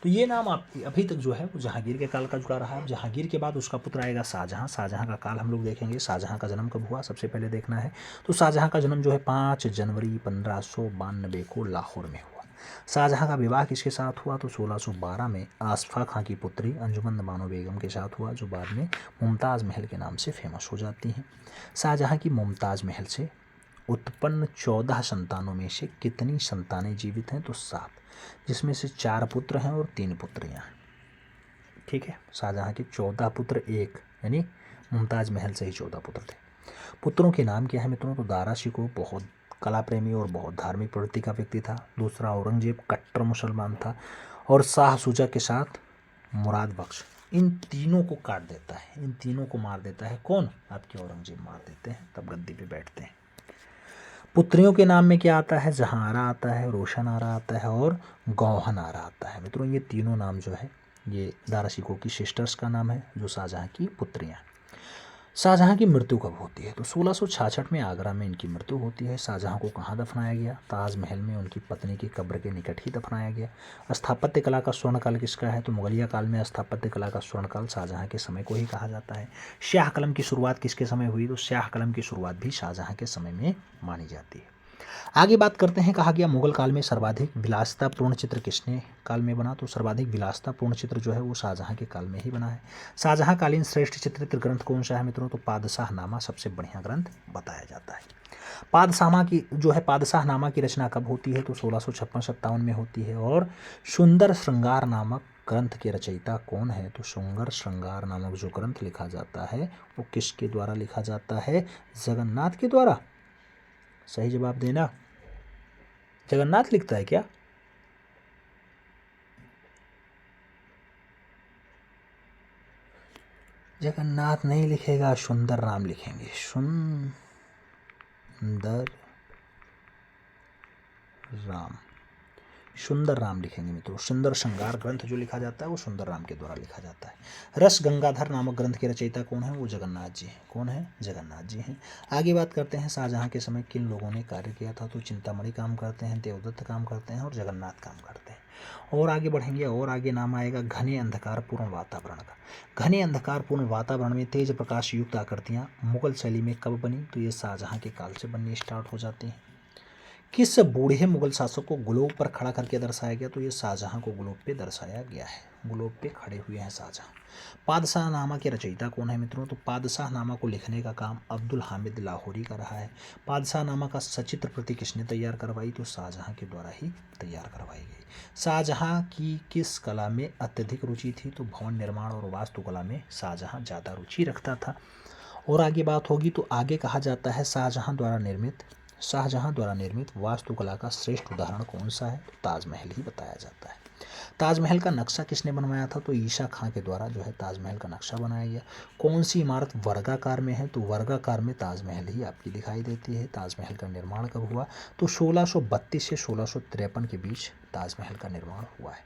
तो ये नाम आप अभी तक जो है वो जहांगीर के काल का जुड़ा रहा है। जहांगीर के बाद उसका पुत्र आएगा शाहजहां। शाहजहां का काल हम लोग देखेंगे। शाहजहां का जन्म कब हुआ सबसे पहले देखना है। तो शाहजहां का जन्म जो है 5 जनवरी 1592 को लाहौर में हुआ। शाहजहां का विवाह किसके साथ हुआ? तो 1612 में आसफा खां की पुत्री अंजुमन बानो बेगम के साथ हुआ, जो बाद में मुमताज़ महल के नाम से फेमस हो जाती हैं। शाहजहां की मुमताज़ महल से उत्पन्न 14 संतानों में से कितनी संतानें जीवित हैं? तो 7, जिसमें से 4 पुत्र हैं और 3 पुत्रियां हैं। ठीक है, शाहजहां के 14 पुत्र, एक यानी मुमताज महल से ही 14 पुत्र थे। पुत्रों के नाम क्या है मित्रों? तो दारा शिकोह बहुत कला प्रेमी और बहुत धार्मिक प्रवृत्ति का व्यक्ति था। दूसरा औरंगजेब कट्टर मुसलमान था। और शाह शुजा के साथ मुराद बख्श। इन तीनों को काट देता है, इन तीनों को मार देता है। कौन? आपके औरंगजेब मार देते हैं, तब गद्दी पे बैठते हैं। पुत्रियों के नाम में क्या आता है? जहांआरा आता है, रोशन आरा आता है और गौहन आरा आता है। मित्रों ये तीनों नाम जो है ये दारा शिकोह की सिस्टर्स का नाम है जो शाहजहां की पुत्रियां। शाहजहाँ की मृत्यु कब होती है? तो 1666 में आगरा में इनकी मृत्यु होती है। शाहजहाँ को कहाँ दफनाया गया? ताजमहल में उनकी पत्नी की कब्र के निकट ही दफनाया गया। स्थापत्य कला का स्वर्णकाल किसका है? तो मुगलिया काल में स्थापत्य कला का स्वर्णकाल शाहजहाँ के समय को ही कहा जाता है। स्याह कलम की शुरुआत किसके समय हुई? तो स्याह कलम की शुरुआत भी शाहजहाँ के समय में मानी जाती है। आगे बात करते हैं, कहा गया मुगल काल में सर्वाधिक विलासितापूर्ण चित्र किसने काल में बना? तो सर्वाधिक विलासितापूर्ण चित्र जो है वो शाहजहाँ के काल में ही बना है। शाहजहाँ कालीन श्रेष्ठ चित्रित ग्रंथ कौन सा है मित्रों? तो पादशाहनामा सबसे बढ़िया ग्रंथ बताया जाता है। पादशाहनामा की रचना कब होती है? तो 1656-57 में होती है। और सुंदर श्रृंगार नामक ग्रंथ के रचयिता कौन है? तो सुंदर श्रृंगार नामक जो ग्रंथ लिखा जाता है वो किसके द्वारा लिखा जाता है? जगन्नाथ के द्वारा। सही जवाब देना। जगन्नाथ लिखता है क्या? जगन्नाथ नहीं लिखेगा, सुंदर राम लिखेंगे। सुंदर राम लिखेंगे मित्रों। सुंदर श्रृंगार ग्रंथ जो लिखा जाता है वो सुंदर राम के द्वारा लिखा जाता है। रस गंगाधर नामक ग्रंथ के रचयिता कौन है? वो जगन्नाथ जी हैं। कौन है? जगन्नाथ जी हैं। आगे बात करते हैं, शाहजहाँ के समय किन लोगों ने कार्य किया था? तो चिंतामणि काम करते हैं, देवदत्त काम करते हैं और जगन्नाथ काम करते हैं। और आगे बढ़ेंगे और आगे नाम आएगा घने अंधकारपूर्ण वातावरण का। घने अंधकारपूर्ण वातावरण में तेज प्रकाश युक्त आकृतियाँ मुगल शैली में कब बनी? तो ये शाहजहाँ के काल से बननी स्टार्ट हो जाती हैं। किस बूढ़े मुगल शासक को ग्लोब पर खड़ा करके दर्शाया गया? तो ये शाहजहाँ को ग्लोब पे दर्शाया गया है। ग्लोब पे खड़े हुए हैं शाहजहाँ। पादशाहनामा के रचयिता कौन है मित्रों? तो पादशाहनामा को लिखने का काम अब्दुल हामिद लाहौरी का रहा है। पादशाहनामा का सचित्र प्रति किसने तैयार करवाई? तो शाहजहाँ के द्वारा ही तैयार करवाई गई। शाहजहाँ की किस कला में अत्यधिक रुचि थी? तो भवन निर्माण और वास्तुकला में शाहजहाँ ज़्यादा रुचि रखता था। और आगे बात होगी तो आगे कहा जाता है शाहजहाँ द्वारा निर्मित वास्तुकला का श्रेष्ठ उदाहरण कौन सा है? तो ताजमहल ही बताया जाता है। ताजमहल का नक्शा किसने बनवाया था? तो ईसा खां के द्वारा जो है ताजमहल का नक्शा बनाया गया। कौन सी इमारत वर्गाकार में है? तो वर्गाकार में ताजमहल ही आपकी दिखाई देती है। ताजमहल का निर्माण कब हुआ? तो 1632 से 1653 के बीच ताजमहल का निर्माण हुआ है।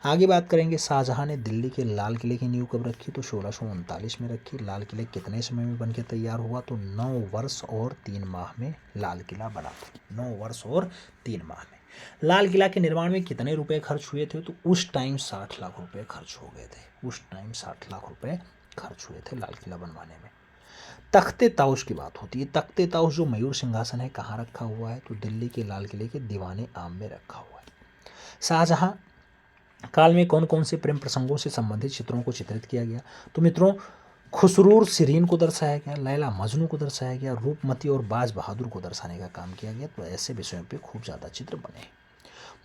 आगे बात करेंगे, शाहजहाँ ने दिल्ली के लाल किले की नींव कब रखी? तो 1639 में रखी। लाल किले कितने समय में बनकर तैयार हुआ? तो 9 वर्ष और 3 माह में लाल किला बना। 9 वर्ष और 3 माह में। लाल किला के निर्माण में कितने रुपए खर्च हुए थे? तो उस टाइम 60 लाख रुपए खर्च हो गए थे। उस टाइम 60 लाख रुपए खर्च हुए थे लाल किला बनवाने में। तख्ते ताउस की बात होती है। तख्ते ताउस जो मयूर सिंहासन है कहाँ रखा हुआ है? तो दिल्ली के लाल किले के दीवाने आम में रखा हुआ है। शाहजहाँ काल में कौन कौन से प्रेम प्रसंगों से संबंधित चित्रों को चित्रित किया गया? तो मित्रों, खुसरूर शिरीन को दर्शाया गया, लैला मजनू को दर्शाया गया, रूपमती और बाज बहादुर को दर्शाने का काम किया गया। तो ऐसे विषयों पे खूब ज़्यादा चित्र बने।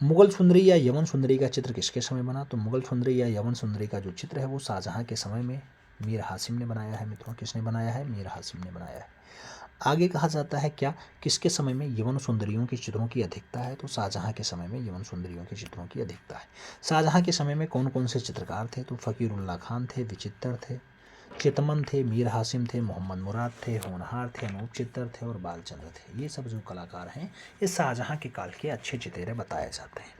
मुगल सुंदरी या यवन सुंदरी का चित्र किसके समय बना? तो मुगल सुंदरी या यवन सुंदरी का जो चित्र है वो शाहजहाँ के समय में मीर हासिम ने बनाया है मित्रों। किसने बनाया है? मीर हासिम ने बनाया है। आगे कहा जाता है क्या किसके समय में यवन सुंदरियों के चित्रों की अधिकता है? तो शाहजहाँ के समय में यवन सुंदरियों के चित्रों की अधिकता है। शाहजहाँ के समय में कौन कौन से चित्रकार थे? तो फ़कीरुल्लाह खान थे, विचित्र थे, चितमन थे, मीर हासिम थे, मोहम्मद मुराद थे, होनहार थे, अनूप चित्तर थे और बालचंद्र थे। ये सब जो कलाकार हैं ये शाहजहाँ के काल के अच्छे चितेरे बताए जाते हैं।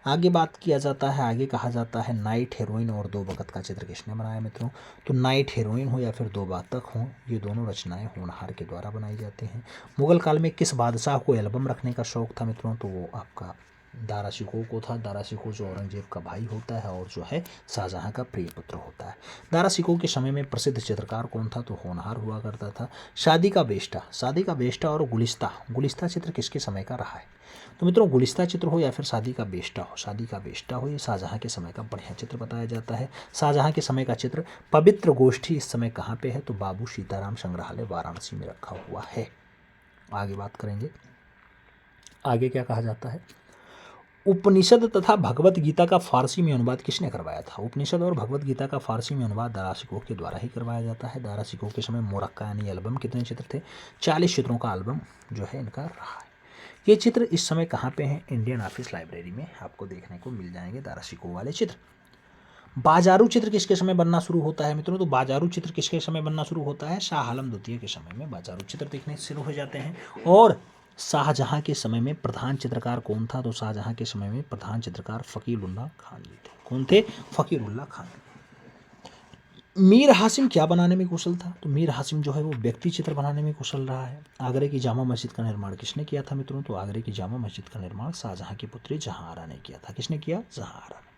आगे बात किया जाता है, आगे कहा जाता है नाइट हेरोइन और दो बखत का चित्र किसने बनाया मित्रों? तो नाइट हेरोइन हो या फिर दो बातक हो, ये दोनों रचनाएं होनहार के द्वारा बनाई जाती हैं। मुगल काल में किस बादशाह को एल्बम रखने का शौक था मित्रों? तो वो आपका दारा शिकोह को था। दारा शिकोह जो औरंगजेब का भाई होता है और जो है शाहजहाँ का प्रिय पुत्र होता है। दारा शिकोह के समय में प्रसिद्ध चित्रकार कौन था? तो होनहार हुआ करता था। शादी का बेश्ता और गुलिस्ता चित्र किसके समय का रहा है? तो मित्रों, गुलिस्ता चित्र हो या फिर शादी का बेश्ता हो, ये शाहजहाँ के समय का बढ़िया चित्र बताया जाता है। शाहजहाँ के समय का चित्र पवित्र गोष्ठी इस समय कहाँ पे है? तो बाबू सीताराम संग्रहालय वाराणसी में रखा हुआ है। आगे बात करेंगे, आगे क्या कहा जाता है, उपनिषद तथा भगवत गीता का फारसी में अनुवाद किसने करवाया था? उपनिषद और भगवत गीता का फारसी में अनुवाद दारा शिकोह के द्वारा ही करवाया जाता है। दारा शिकोह के समय मोरक्का यानी एल्बम कितने चित्र थे? 40 चित्रों का एल्बम जो है इनका रहा है। ये चित्र इस समय कहाँ पे हैं? इंडियन ऑफिस लाइब्रेरी में आपको देखने को मिल जाएंगे दारा शिकोह वाले चित्र। बाजारू चित्र किसके समय बनना शुरू होता है मित्रों? तो बाजारू चित्र किसके समय बनना शुरू होता है? शाह आलम द्वितीय के समय में बाजारू चित्र दिखने शुरू हो जाते हैं। और शाहजहाँ के समय में प्रधान चित्रकार कौन था? तो शाहजहाँ के समय में प्रधान चित्रकार फ़कीरुल्लाह खान जी थे। कौन थे? फ़कीरुल्लाह खान। मीर हासिम क्या बनाने में कुशल था? तो मीर हासिम जो है वो व्यक्ति चित्र बनाने में कुशल रहा है। आगरे की जामा मस्जिद का निर्माण किसने किया था मित्रों? तो आगरे की जामा मस्जिद का निर्माण शाहजहां की पुत्री जहांआरा ने किया था। किसने किया? जहांआरा ने।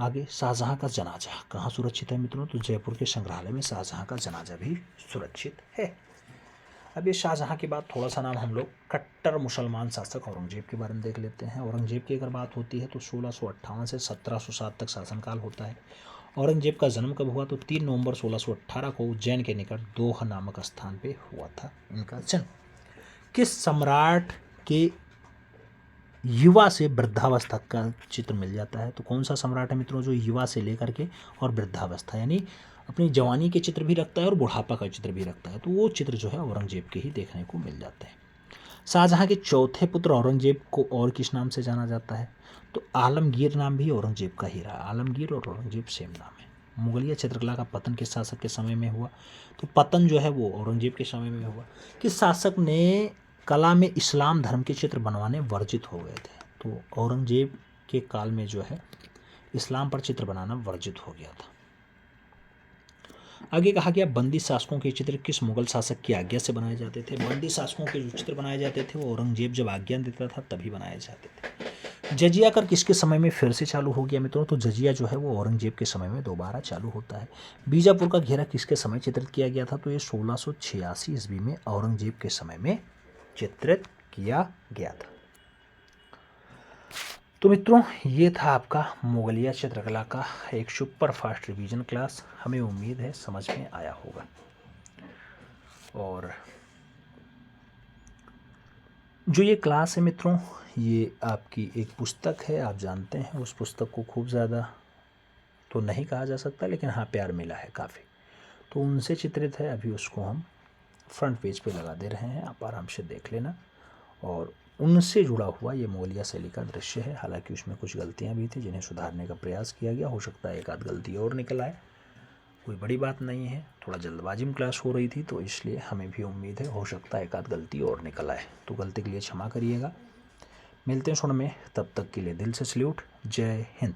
आगे शाहजहां का जनाजा कहाँ सुरक्षित है मित्रों? तो जयपुर के संग्रहालय में शाहजहां का जनाजा भी सुरक्षित है। अब ये शाहजहां के बाद थोड़ा सा नाम हम लोग कट्टर मुसलमान शासक औरंगजेब के बारे में देख लेते हैं। औरंगजेब की अगर बात होती है तो 1658 से 1707 तक शासनकाल होता है। औरंगजेब का जन्म कब हुआ? तो 3 नवंबर 1618 को उज्जैन के निकट दोह नामक स्थान पे हुआ था इनका जन्म। किस सम्राट के युवा से वृद्धावस्था का चित्र मिल जाता है? तो कौन सा सम्राट है मित्रों जो युवा से लेकर के और वृद्धावस्था यानी अपनी जवानी के चित्र भी रखता है और बुढ़ापा का चित्र भी रखता है? तो वो चित्र जो है औरंगजेब के ही देखने को मिल जाते हैं। शाहजहां के चौथे पुत्र औरंगजेब को और किस नाम से जाना जाता है? तो आलमगीर नाम भी औरंगजेब का ही रहा। आलमगीर और औरंगजेब सेम नाम है। मुगलिया चित्रकला का पतन किस शासक के समय में हुआ? तो पतन जो है वो औरंगजेब के समय में हुआ। किस शासक ने कला में इस्लाम धर्म के चित्र बनवाने वर्जित हो गए थे? तो औरंगजेब के काल में जो है इस्लाम पर चित्र बनाना वर्जित हो गया था। आगे कहा गया बंदी शासकों के चित्र किस मुगल शासक की आज्ञा से बनाए जाते थे? बंदी शासकों के जो चित्र बनाए जाते थे वो औरंगजेब जब आज्ञा देता था तभी बनाए जाते थे। जजिया कर किसके समय में फिर से चालू हो गया मित्रों? तो जजिया जो है वो औरंगजेब के समय में दोबारा चालू होता है। बीजापुर का घेरा किसके समय चित्रित किया गया था? तो ये 1686 ईस्वी में औरंगजेब के समय में चित्रित किया गया था। तो मित्रों ये था आपका मुगलिया चित्रकला का एक सुपर फास्ट रिवीजन क्लास। हमें उम्मीद है समझ में आया होगा। और जो ये क्लास है मित्रों ये आपकी एक पुस्तक है। आप जानते हैं उस पुस्तक को खूब ज़्यादा तो नहीं कहा जा सकता लेकिन हाँ प्यार मिला है काफ़ी, तो उनसे चित्रित है। अभी उसको हम फ्रंट पेज पे लगा दे रहे हैं, आप आराम से देख लेना। और उनसे जुड़ा हुआ ये मुगलिया शैली का दृश्य है। हालांकि उसमें कुछ गलतियां भी थी जिन्हें सुधारने का प्रयास किया गया। हो सकता है एक आध गलती और निकल आए, कोई बड़ी बात नहीं है। थोड़ा जल्दबाजी में क्लास हो रही थी तो इसलिए हमें भी उम्मीद है हो सकता है एक आध गलती और निकल आए, तो गलती के लिए क्षमा करिएगा। मिलते हैं सुन में, तब तक के लिए दिल से सल्यूट। जय हिंद।